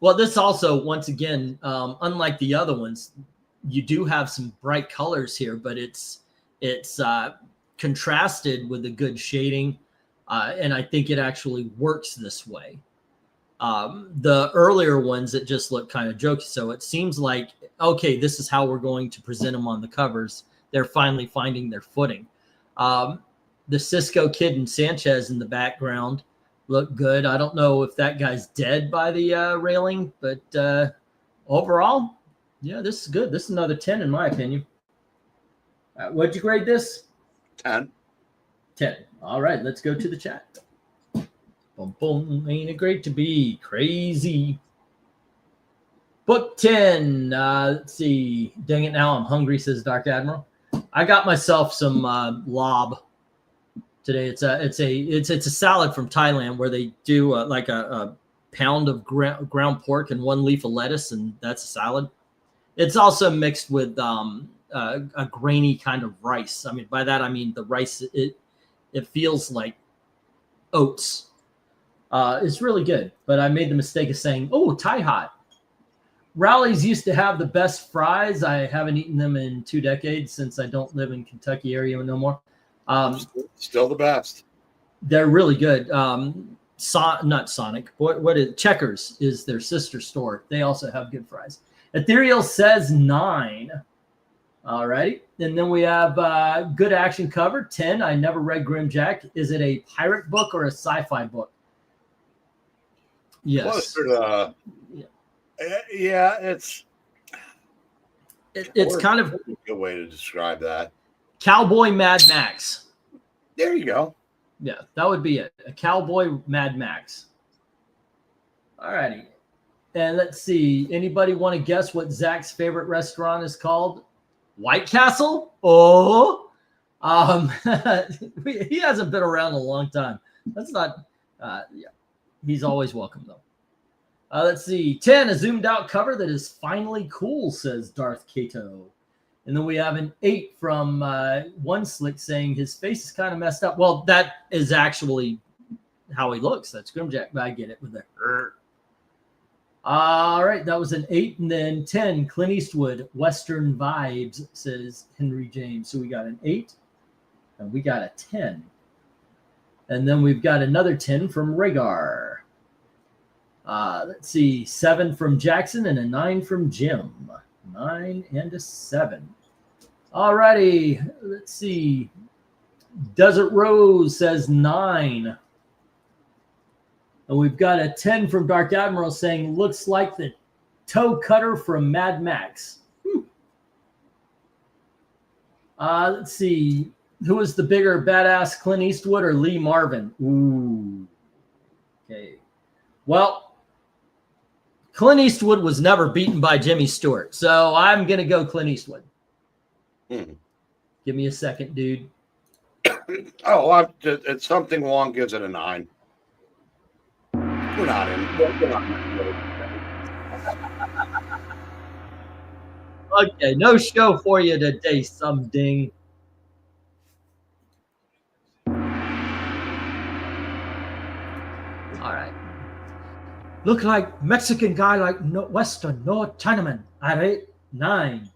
Well, this also, once again, unlike the other ones, you do have some bright colors here, but it's contrasted with a good shading, and I think it actually works this way. The earlier ones that just look kind of jokey, so it seems like, okay, this is how we're going to present them on the covers. They're finally finding their footing. The Cisco Kid and Sanchez in the background look good. I don't know if that guy's dead by the railing, but overall, yeah, this is good. This is another 10 in my opinion. What'd you grade this? 10. 10. All right, let's go to the chat. Boom, boom. Ain't it great to be crazy? Book 10. Let's see. Dang it, now I'm hungry, says Dark Admiral. I got myself some lob today. It's a salad from Thailand where they do like a pound of ground pork and 1 leaf of lettuce, and that's a salad. It's also mixed with a grainy kind of rice. I mean, by that I mean the rice. It feels like oats. It's really good, but I made the mistake of saying, "Oh, Thai hot." Rallies used to have the best fries. I haven't eaten them in 2 decades since I don't live in Kentucky area no more. Still the best. They're really good. Not Sonic. What is Checkers is their sister store. They also have good fries. Ethereal says 9. All right. And then we have good action cover 10. I never read Grimjack. Is it a pirate book or a sci-fi book? Yes. Closer to, yeah, it's kind of a good way to describe that. Cowboy Mad Max. There you go. Yeah, that would be it. A Cowboy Mad Max. All righty. And let's see. Anybody want to guess what Zach's favorite restaurant is called? White Castle? Oh. He hasn't been around a long time. That's not yeah. He's always welcome though. Let's see. 10, a zoomed out cover that is finally cool, says Darth Kato. And then we have an 8 from One Slick saying his face is kind of messed up. Well, that is actually how he looks. That's Grimjack, but I get it with the All right, that was an 8. And then 10, Clint Eastwood, Western Vibes, says Henry James. So we got an 8 and we got a 10. And then we've got another 10 from Rhaegar. Let's see, 7 from Jackson and a 9 from Jim. 9 and a 7. All righty, let's see. Desert Rose says 9. And we've got a 10 from Dark Admiral saying, looks like the toe cutter from Mad Max. Let's see. Who is the bigger badass, Clint Eastwood or Lee Marvin? Ooh. Okay. Well, Clint Eastwood was never beaten by Jimmy Stewart. So I'm going to go Clint Eastwood. Give me a second, dude. Oh, it's something Long gives it a 9. We're not in. Okay, no show for you today, some ding. All right. Look like Mexican guy like Western, no Chinaman. At 8, 9.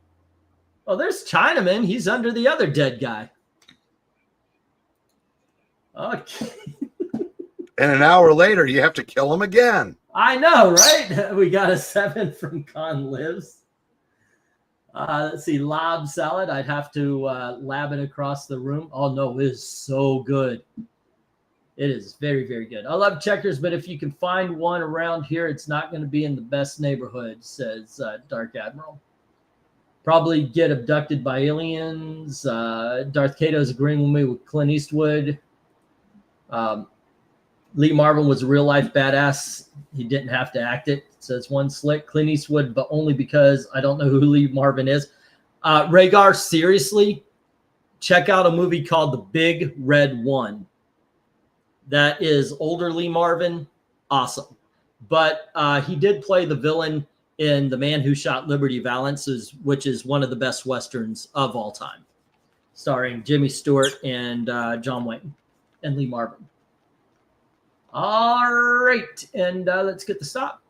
Oh, there's Chinaman. He's under the other dead guy. Okay. And an hour later, you have to kill him again. I know, right? We got a 7 from Con Lives. Let's see, lob salad. I'd have to lab it across the room. Oh, no, it is so good. It is very, very good. I love checkers, but if you can find one around here, it's not going to be in the best neighborhood, says Dark Admiral. Probably get abducted by aliens. Darth Cato's agreeing with me with Clint Eastwood. Lee Marvin was a real-life badass. He didn't have to act it, says one slick. Clint Eastwood, but only because I don't know who Lee Marvin is. Rhaegar, seriously, check out a movie called The Big Red One. That is older Lee Marvin. Awesome. But he did play the villain in The Man Who Shot Liberty Valance, which is one of the best Westerns of all time, starring Jimmy Stewart and John Wayne and Lee Marvin. All right. And let's get the stop.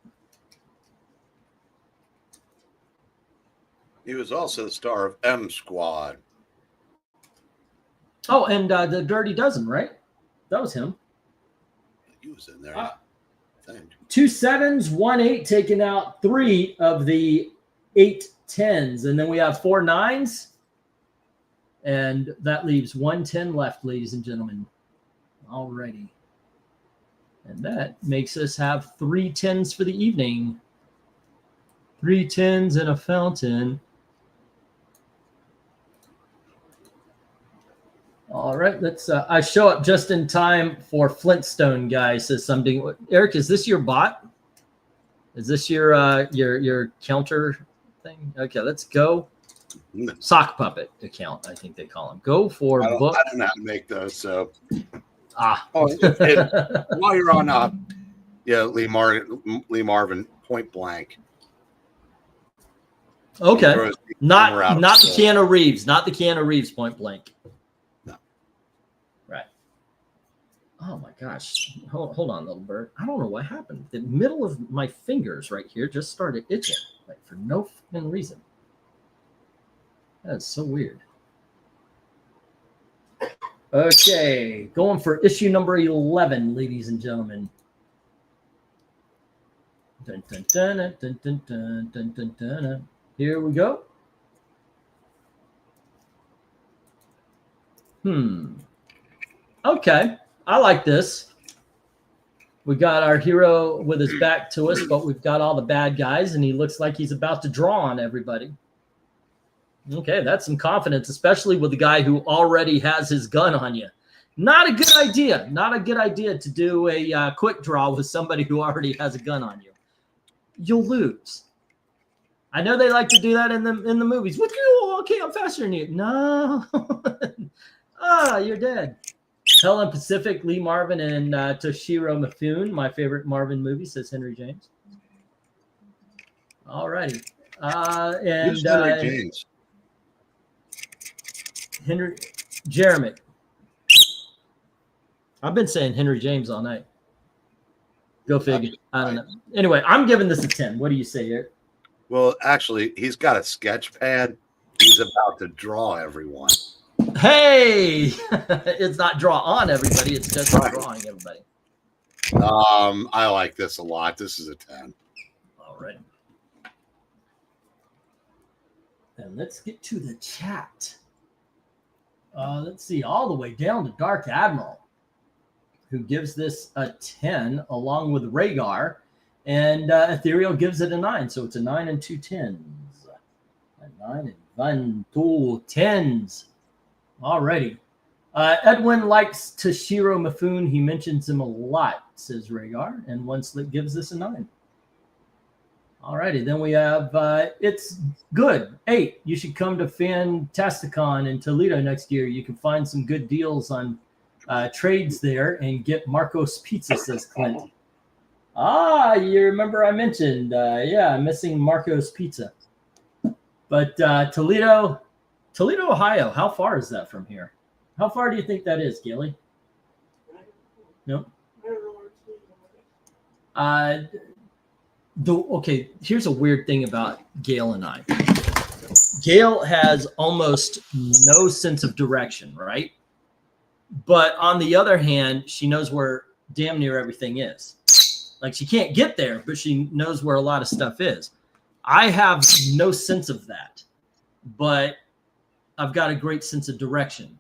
He was also the star of M Squad. Oh, and The Dirty Dozen, right? That was him. He was in there. I think. 2 7s, 1 8, taking out 3 of the 8 10s. And then we have 4 9s. And that leaves 1 10 left, ladies and gentlemen. All righty. And that makes us have 3 10s for the evening. 3 10s and a fountain. All right, let's. I show up just in time for Flintstone guy says something. Eric, is this your bot? Is this your counter thing? Okay, let's go. Sock puppet account, I think they call him. Go for book. I don't know how to make those. So, while you're on, Lee Marvin, Point Blank. Okay, not the Keanu Reeves, not the Keanu Reeves Point Blank. Oh my gosh. Hold on, little bird. I don't know what happened. The middle of my fingers right here just started itching, like for no fucking reason. That's so weird. Okay, going for issue number 11, ladies and gentlemen. Dun, dun, dun, dun, dun, dun, dun, dun, dun, dun. Here we go. Okay. I like this. We got our hero with his back to us, but we've got all the bad guys, and he looks like he's about to draw on everybody. Okay, that's some confidence, especially with the guy who already has his gun on you. Not a good idea. Not a good idea to do a quick draw with somebody who already has a gun on you. You'll lose. I know they like to do that in the movies. With you, okay, I'm faster than you. No. You're dead. Helen Pacific, Lee Marvin, and Toshiro Mifune, my favorite Marvin movie, says Henry James. All righty. And who's Henry James? Henry Jeremy. I've been saying Henry James all night. Go figure. I don't know. Anyway, I'm giving this a 10. What do you say, Eric? Well, actually, he's got a sketch pad. He's about to draw everyone. Hey, it's not draw on everybody. It's just drawing everybody. I like this a lot. This is a 10. All right. And let's get to the chat. Let's see, all the way down to Dark Admiral, who gives this a 10 along with Rhaegar, and Ethereal gives it a 9. So it's a 9 and 2 10s. A 9 and 1, 2 10s. Alrighty. Edwin likes Toshiro Mifune. He mentions him a lot, says Rhaegar, and One Slick gives this a 9. Alrighty, then we have It's Good. 8. You should come to Fantasticon in Toledo next year. You can find some good deals on trades there and get Marco's Pizza, says Clint. You remember I mentioned, I'm missing Marco's Pizza. But Toledo, Ohio, how far is that from here? How far do you think that is, Gilly? Nope. Okay, here's a weird thing about Gail and I. Gail has almost no sense of direction, right? But on the other hand, she knows where damn near everything is. Like she can't get there, but she knows where a lot of stuff is. I have no sense of that, but I've got a great sense of direction.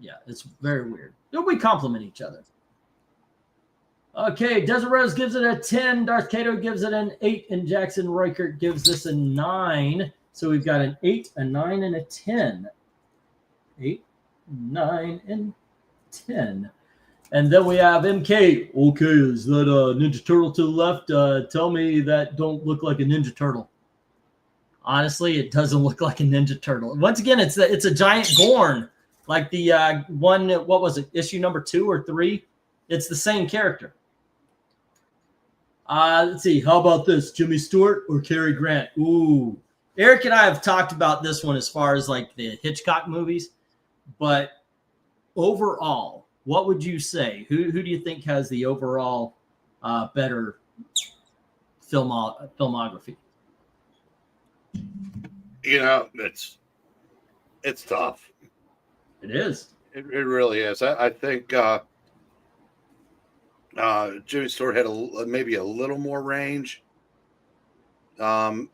Yeah, it's very weird. We complement each other. Okay, Desert Rose gives it a 10. Darth Cato gives it an 8. And Jackson Reichert gives this a 9. So we've got an 8, a 9, and a 10. 8, 9, and 10. And then we have MK. Okay, is that a Ninja Turtle to the left? Tell me that don't look like a Ninja Turtle. Honestly, it doesn't look like a Ninja Turtle. Once again, it's a giant Gorn. Like the one, what was it, issue number 2 or 3? It's the same character. Let's see. How about this? Jimmy Stewart or Cary Grant? Ooh. Eric and I have talked about this one as far as like the Hitchcock movies. But overall, what would you say? Who do you think has the overall better filmography? You know, it's tough. It is. It really is. I think Jimmy Stewart had maybe a little more range. But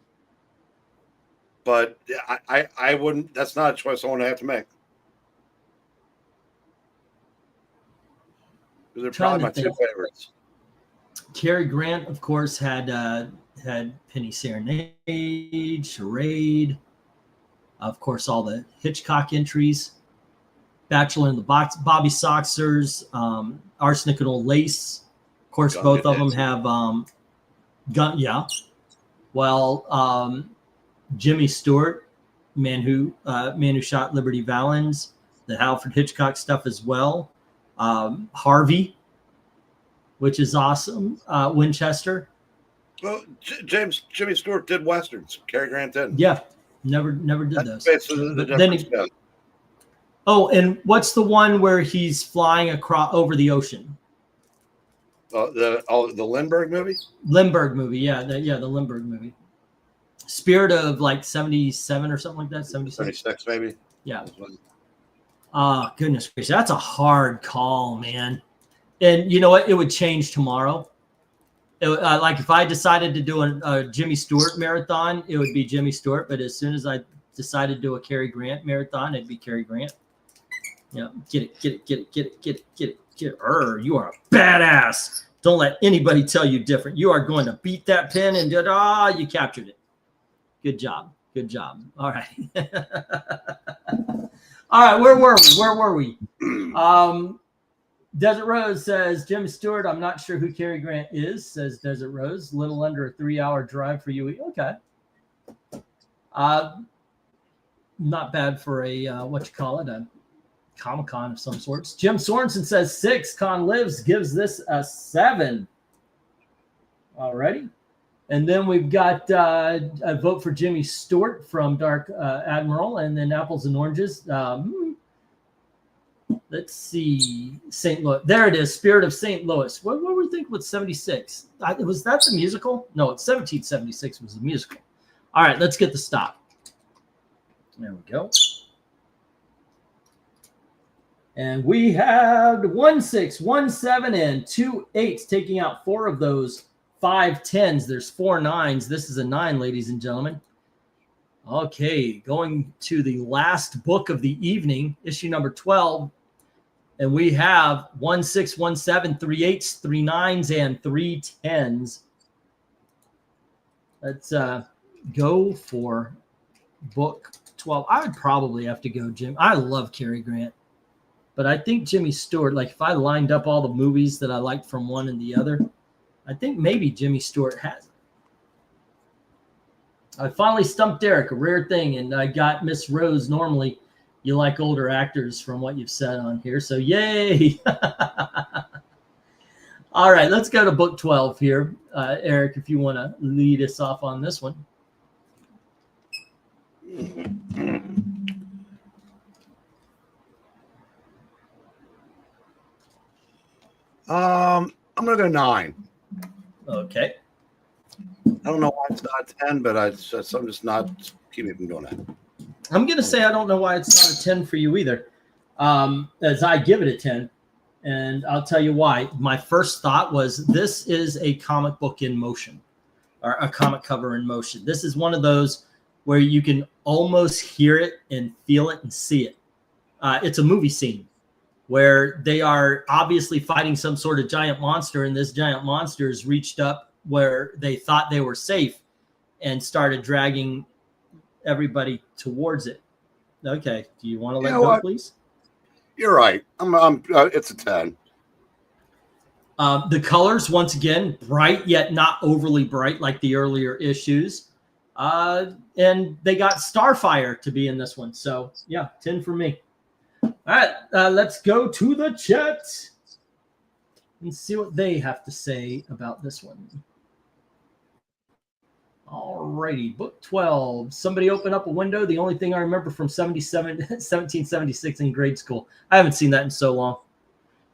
I wouldn't. That's not a choice I want to have to make. They're probably my two favorites. Cary Grant, of course, had Penny Serenade, Charade, of course, all the Hitchcock entries, Bachelor in the Box, Bobby Soxers, Arsenic and Old Lace. Of course, both of them have gun. Yeah. Well, Jimmy Stewart, man who shot Liberty Valance, the Alfred Hitchcock stuff as well. Harvey, which is awesome. Winchester. Well, Jimmy Stewart did westerns. Cary Grant didn't. Yeah, never did those. Basically the difference. Oh, and what's the one where he's flying across over the ocean? The Lindbergh movie. Lindbergh movie, yeah, the Lindbergh movie. Spirit of like 77 or something like that. 76 maybe. Yeah. Oh, goodness gracious. That's a hard call, man. And you know what? It would change tomorrow. Like if I decided to do a Jimmy Stewart marathon, it would be Jimmy Stewart. But as soon as I decided to do a Cary Grant marathon, it'd be Cary Grant. Yeah, get it. You are a badass. Don't let anybody tell you different. You are going to beat that pin and you captured it. Good job. All right. All right, where were we? Desert Rose says, Jimmy Stewart, I'm not sure who Cary Grant is, says Desert Rose. Little under a 3-hour drive for you. Okay. Not bad for a, a Comic-Con of some sorts. Jim Sorensen says 6. Con Lives gives this a 7. Alrighty. And then we've got a vote for Jimmy Stewart from Dark Admiral, and then Apples and Oranges. Let's see. St. Louis. There it is. Spirit of St. Louis. What were we thinking with 76? Was that the musical? No, it's 1776 was the musical. All right, let's get the stop. There we go. And we had 1 6, 1 7, and 2 8s, taking out 4 of those 5 10s. There's 4 9s. This is a 9, ladies and gentlemen. Okay, going to the last book of the evening, issue number 12. And we have 1 6, 1 7, 3 8s, 3 9s, and 3 10s. Let's go for book 12. I would probably have to go, Jim. I love Cary Grant. But I think Jimmy Stewart, like if I lined up all the movies that I liked from one and the other, I think maybe Jimmy Stewart has it. I finally stumped Derek, a rare thing, and I got Miss Rose. Normally, you like older actors from what you've said on here, so yay. All right, let's go to book 12 here. Eric, if you want to lead us off on this one. I'm gonna go 9. Okay. I don't know why it's not a 10, but I'm just not keeping from doing that. I'm going to say I don't know why it's not a 10 for you either, as I give it a 10. And I'll tell you why. My first thought was this is a comic book in motion, or a comic cover in motion. This is one of those where you can almost hear it and feel it and see it. It's a movie scene where they are obviously fighting some sort of giant monster, and this giant monster has reached up where they thought they were safe and started dragging everybody towards it. Okay. Do you want to let go, please? You're right. It's a 10. The colors, once again, bright yet not overly bright like the earlier issues. And they got Starfire to be in this one. So, yeah, 10 for me. All right, let's go to the chat and see what they have to say about this one. All righty, book 12. Somebody open up a window. The only thing I remember from 1776 in grade school. I haven't seen that in so long.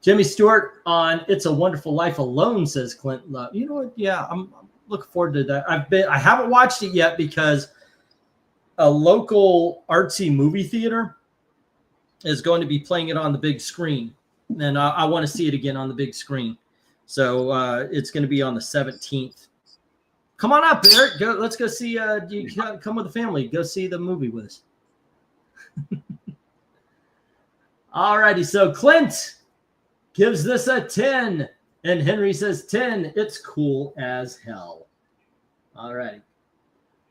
Jimmy Stewart on It's a Wonderful Life Alone, says Clint Love. You know what? Yeah, I'm looking forward to that. I haven't watched it yet because a local artsy movie theater is going to be playing it on the big screen. And I want to see it again on the big screen. So it's going to be on the 17th. Come on up, Eric. Go. Let's go see. You come with the family. Go see the movie with us. All righty. So Clint gives this a 10. And Henry says 10. It's cool as hell. All righty.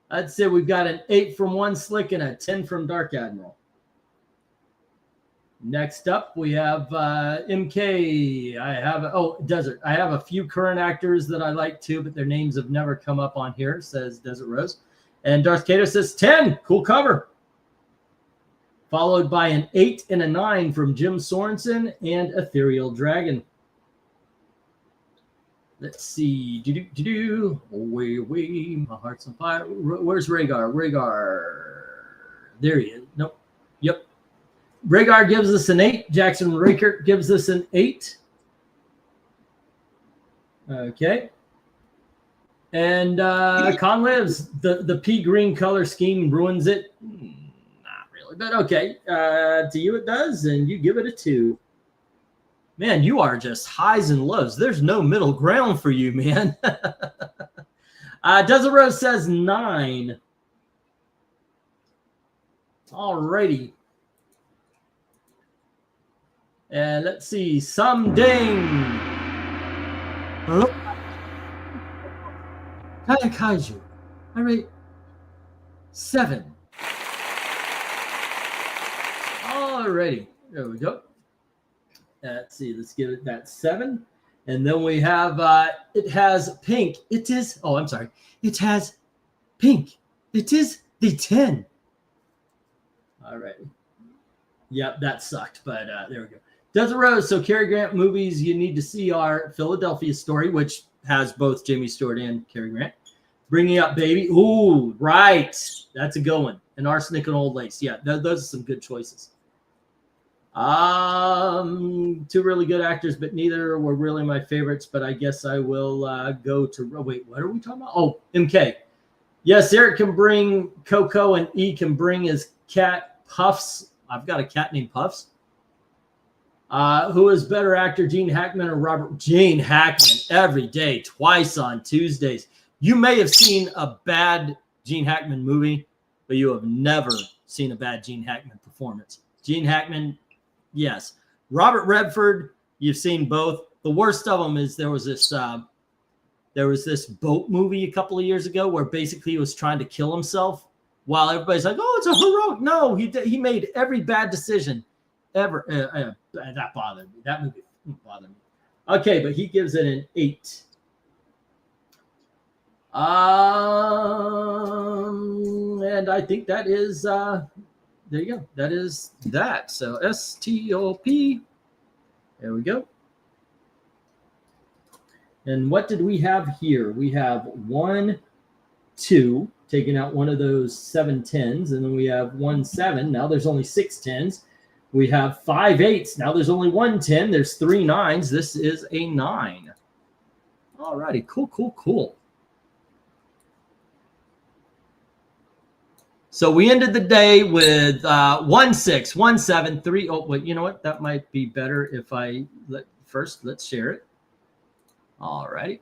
I'd say we've got an 8 from One Slick and a 10 from Dark Admiral. Next up, we have MK. Desert. I have a few current actors that I like too, but their names have never come up on here, says Desert Rose. And Darth Kato says 10. Cool cover. Followed by an 8 and a 9 from Jim Sorensen and Ethereal Dragon. Let's see. Away, my heart's on fire. Where's Rhaegar? There he is. Nope. Yep. Rhaegar gives us an 8. Jackson Rakert gives us an 8. Okay. And Con lives. The pea green color scheme ruins it. Not really, but okay. To you it does, and you give it a 2. Man, you are just highs and lows. There's no middle ground for you, man. Desert Rose says 9. All righty. And let's see, some ding. Kaiju. I rate 7. Alrighty, there we go. Let's see, let's give it that 7. And then we have, it has pink. It is, oh, I'm sorry. It has pink. It is the 10. Alrighty. Yep, that sucked, but there we go. Desert Rose. So Cary Grant movies you need to see are Philadelphia Story, which has both Jamie Stewart and Cary Grant. Bringing Up Baby. Ooh, right. That's a good one. And Arsenic and Old Lace. Yeah, those are some good choices. 2 really good actors, but neither were really my favorites. But I guess I will go to. Oh, wait, what are we talking about? Oh, MK. Yes, Eric can bring Coco, and E can bring his cat Puffs. I've got a cat named Puffs. Who is better actor, Gene Hackman or Robert? Gene Hackman every day, twice on Tuesdays. You may have seen a bad Gene Hackman movie, but you have never seen a bad Gene Hackman performance. Gene Hackman, yes. Robert Redford, you've seen both. The worst of them is there was this boat movie a couple of years ago where basically he was trying to kill himself while everybody's like, oh, it's a heroic. No, he made every bad decision ever. That bothered me. That movie bothered me. Okay, but he gives it an 8. And I think that is there you go. That is that. So STOP. There we go. And what did we have here? We have 1, 2, taking out one of those 7 10s, and then we have 1 7. Now there's only 6 10s. We have 5 8s. Now there's only 1 10. There's 3 9s. This is a 9. All righty. Cool. So we ended the day with 16173. Oh, wait, you know what? That might be better if I let's share it. All righty.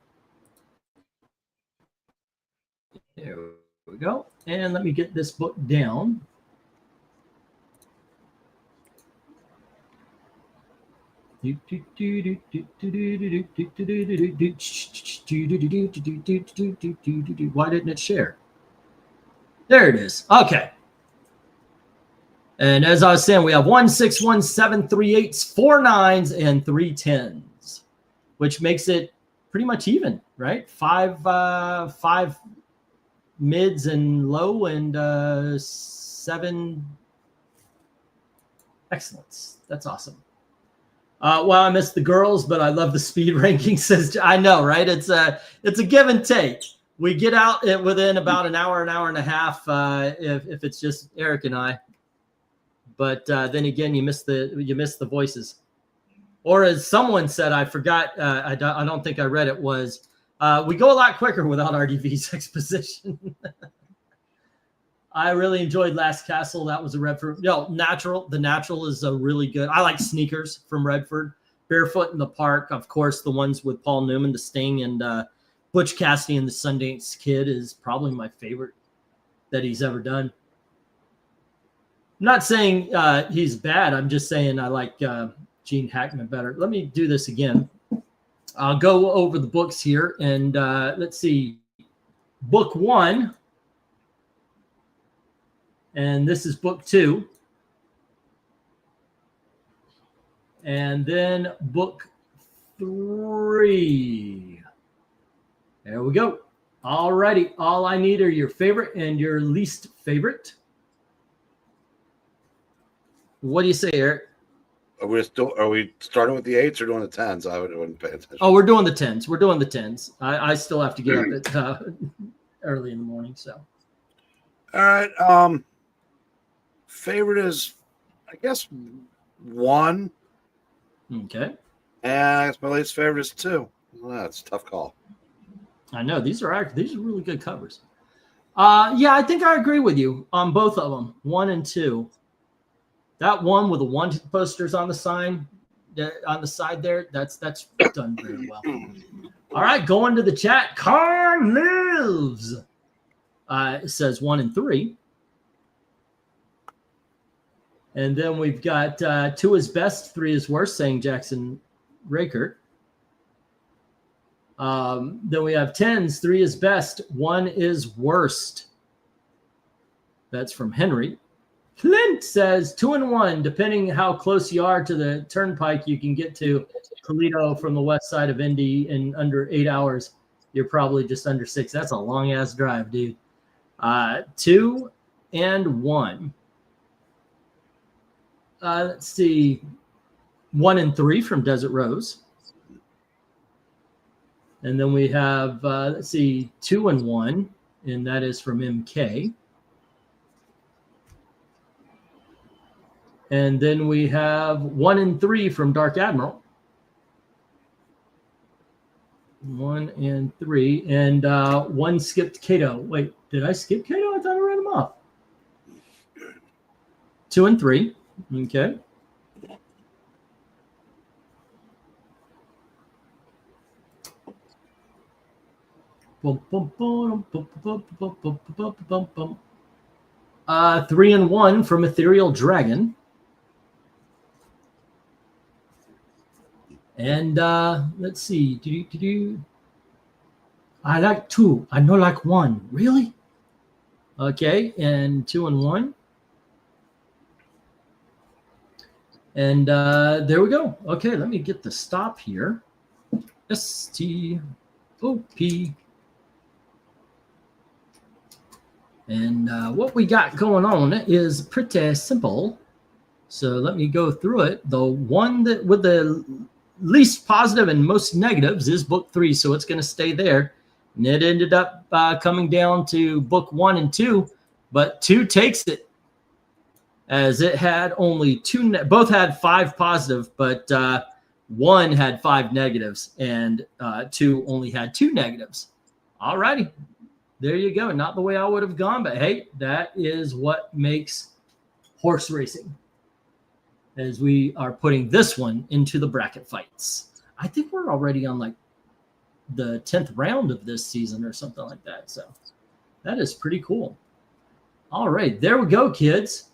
There we go. And let me get this book down. Why didn't it share? There it is. Okay. And as I was saying, we have 1 6 1 7 3 8s, 4 9s, and 3 10s, which makes it pretty much even, right? Five mids and low, and 7 excellents. That's awesome. Well, I missed the girls, but I love the speed ranking. Says I know, right? It's a give and take. We get out within about an hour and a half if it's just Eric and I. But then again, you miss the voices. Or as someone said, I forgot. I don't think I read it. Was we go a lot quicker without RDV's exposition. I really enjoyed Last Castle. That was a Redford. Natural. The Natural is a really good. I like Sneakers from Redford. Barefoot in the Park, of course, the ones with Paul Newman, The Sting, and Butch Cassidy and the Sundance Kid is probably my favorite that he's ever done. I'm not saying he's bad. I'm just saying I like Gene Hackman better. Let me do this again. I'll go over the books here, and let's see. Book 1. And this is book 2. And then book 3. There we go. All righty. All I need are your favorite and your least favorite. What do you say, Eric? Are we starting with the 8s or doing the 10s? I wouldn't pay attention. Oh, we're doing the 10s. We're doing the 10s. I still have to get up at early in the morning. So. All right. Favorite is, I guess, 1. Okay. And I guess my least favorite is 2. Well, that's a tough call. I know these are really good covers. Yeah, I think I agree with you on both of them, 1 and 2. That one with the wanted posters on the sign, on the side there, that's done very well. All right, going to the chat. Carn lives. It says 1 and 3. And then we've got 2 is best, 3 is worst, saying Jackson Rakert. Then we have 10s, 3 is best, 1 is worst. That's from Henry. Clint says 2 and 1, depending how close you are to the turnpike, you can get to Toledo from the west side of Indy in under 8 hours. You're probably just under 6. That's a long ass drive, dude. 2 and 1. Let's see. 1 and 3 from Desert Rose. And then we have, let's see, 2 and 1, and that is from MK. And then we have 1 and 3 from Dark Admiral. 1 and 3. And 1 skipped Cato. Wait, did I skip Cato? I thought I read them off. 2 and 3. Okay. Bum, bum, bum, bum, bum, bum, bum, bum, bum, bum. 3 and 1 from Ethereal Dragon. And let's see. I like 2. I know like 1. Really? Okay. And 2 and 1. And there we go. Okay, let me get the stop here. STOP. And what we got going on is pretty simple. So let me go through it. The one that with the least positive and most negatives is book 3, so it's going to stay there. And it ended up coming down to book 1 and 2, but 2 takes it, as it had only 2. Both had 5 positive, but 1 had 5 negatives, and 2 only had 2 negatives. All righty. There you go. Not the way I would have gone, but hey, that is what makes horse racing, as we are putting this one into the bracket fights. I think we're already on like the 10th round of this season or something like that. So that is pretty cool. All right, there we go, kids.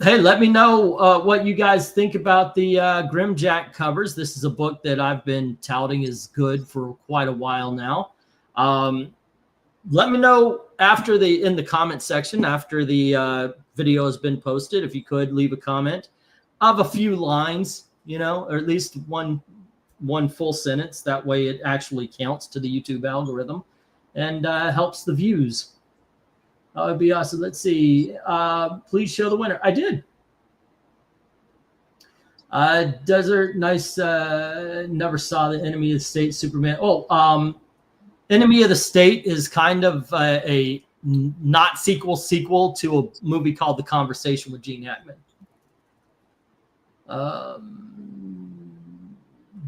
Hey, let me know what you guys think about the Grimjack covers. This is a book that I've been touting as good for quite a while now. Let me know in the comment section after the video has been posted. If you could leave a comment of a few lines, or at least one full sentence. That way it actually counts to the YouTube algorithm and helps the views. That would be awesome. Let's see. Please show the winner. I did. Desert, nice. Never saw the Enemy of the State Superman. Enemy of the State is kind of a not sequel to a movie called The Conversation with Gene Hackman.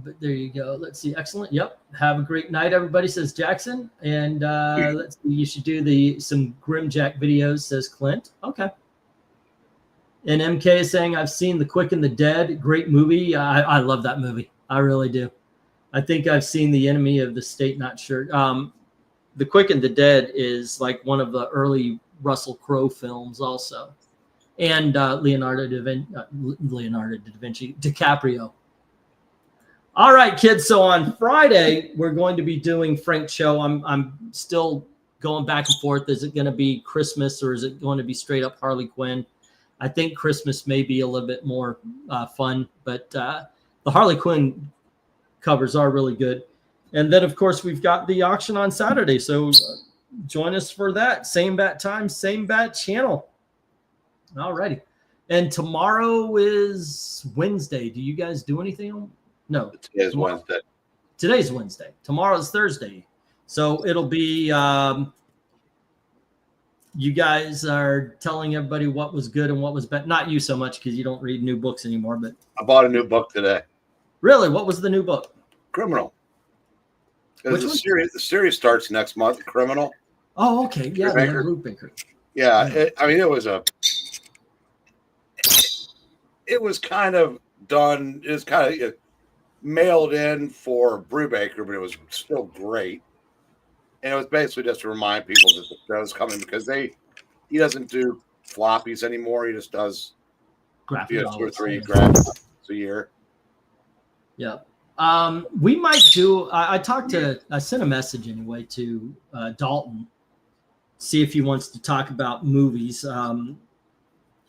But there you go. Let's see. Excellent. Yep. Have a great night, everybody, says Jackson. And let's see. You should do some Grimjack videos, says Clint. Okay. And MK is saying, I've seen The Quick and the Dead. Great movie. I love that movie. I really do. I think I've seen The Enemy of the State. Not sure. The Quick and the Dead is like one of the early Russell Crowe films also. And Leonardo da Vinci, DiCaprio. All right, kids. So on Friday, we're going to be doing Frank's show. I'm still going back and forth. Is it going to be Christmas or is it going to be straight up Harley Quinn? I think Christmas may be a little bit more fun, but the Harley Quinn covers are really good. And then, of course, we've got the auction on Saturday. So join us for that. Same bat time, same bat channel. All righty. And tomorrow is Wednesday. Do you guys do anything? No. Today's Wednesday. Today's Wednesday. Tomorrow's Thursday. So it'll be you guys are telling everybody what was good and what was bad. Not you so much because you don't read new books anymore. But I bought a new book today. Really? What was the new book? Criminal. The series starts next month. Criminal. Oh, okay. Yeah, Brubaker. Yeah. It was kind of done. It was kind of mailed in for Brubaker, but it was still great. And it was basically just to remind people that the show's coming because he doesn't do floppies anymore. He just does 2 or 3 graphics a year. Yeah. We might do. I sent a message anyway to Dalton, see if he wants to talk about movies.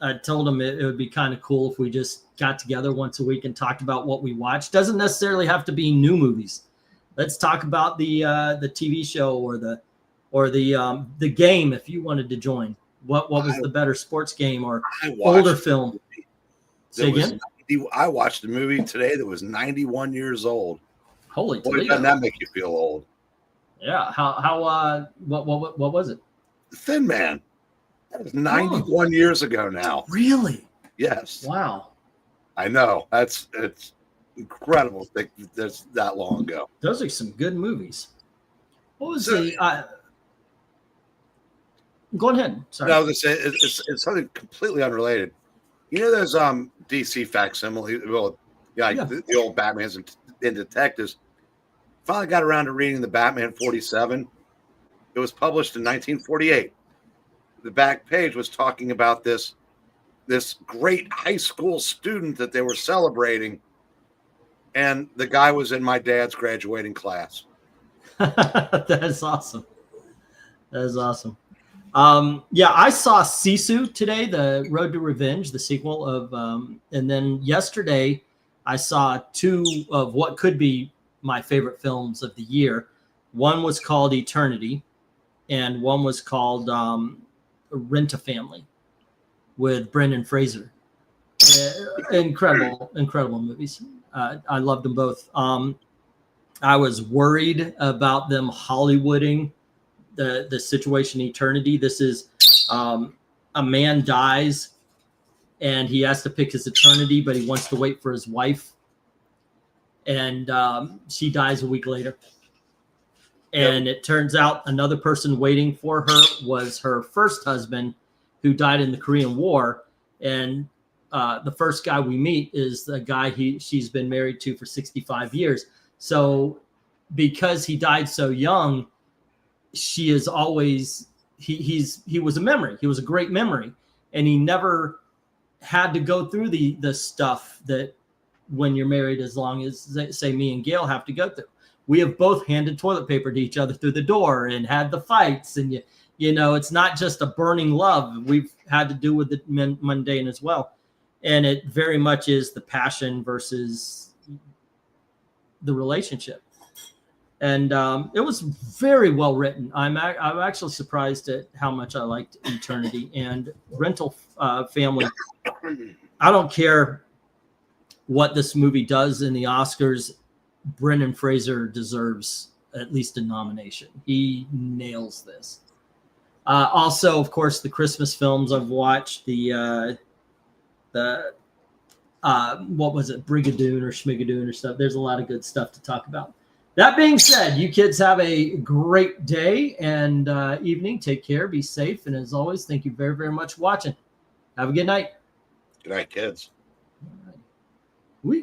I told him it would be kind of cool if we just got together once a week and talked about what we watched. Doesn't necessarily have to be new movies. Let's talk about the TV show or the game if you wanted to join. What was the better sports game or older film? Say again. I watched a movie today that was 91 years old. Holy Boy, doesn't that make you feel old? Yeah. What was it? The Thin Man. That was 91 years ago now. Really? Yes. Wow. I know. It's incredible to think that's that long ago. Those are some good movies. What was Go ahead. Sorry. No, it's something completely unrelated. You know those DC facsimile, the old Batmans and detectives. Finally got around to reading the Batman 47. It was published in 1948. The back page was talking about this great high school student that they were celebrating, and the guy was in my dad's graduating class. That is awesome. That is awesome. I saw Sisu today, the Road to Revenge, the sequel of, and then yesterday I saw 2 of what could be my favorite films of the year. One was called Eternity, and one was called Rent-A-Family with Brendan Fraser. Incredible movies. I loved them both. I was worried about them Hollywooding the situation Eternity. This is a man dies and he has to pick his eternity, but he wants to wait for his wife. and she dies a week later. And it turns out another person waiting for her was her first husband, who died in the Korean War. And the first guy we meet is the guy she's been married to for 65 years. So because he died so young, she is always he was a memory. He was a great memory, and he never had to go through the stuff that when you're married, as long as say me and Gail have to go through. We have both handed toilet paper to each other through the door and had the fights, and you know, it's not just a burning love. We've had to do with the mundane as well, and it very much is the passion versus the relationship. And it was very well written. I'm actually surprised at how much I liked Eternity and Rental Family. I don't care what this movie does in the Oscars. Brendan Fraser deserves at least a nomination. He nails this. Also, of course, the Christmas films I've watched, the what was it, Brigadoon or Schmigadoon or stuff. There's a lot of good stuff to talk about. That being said, you kids have a great day and evening. Take care, be safe, and as always, thank you very, very much for watching. Have a good night. Good night, kids.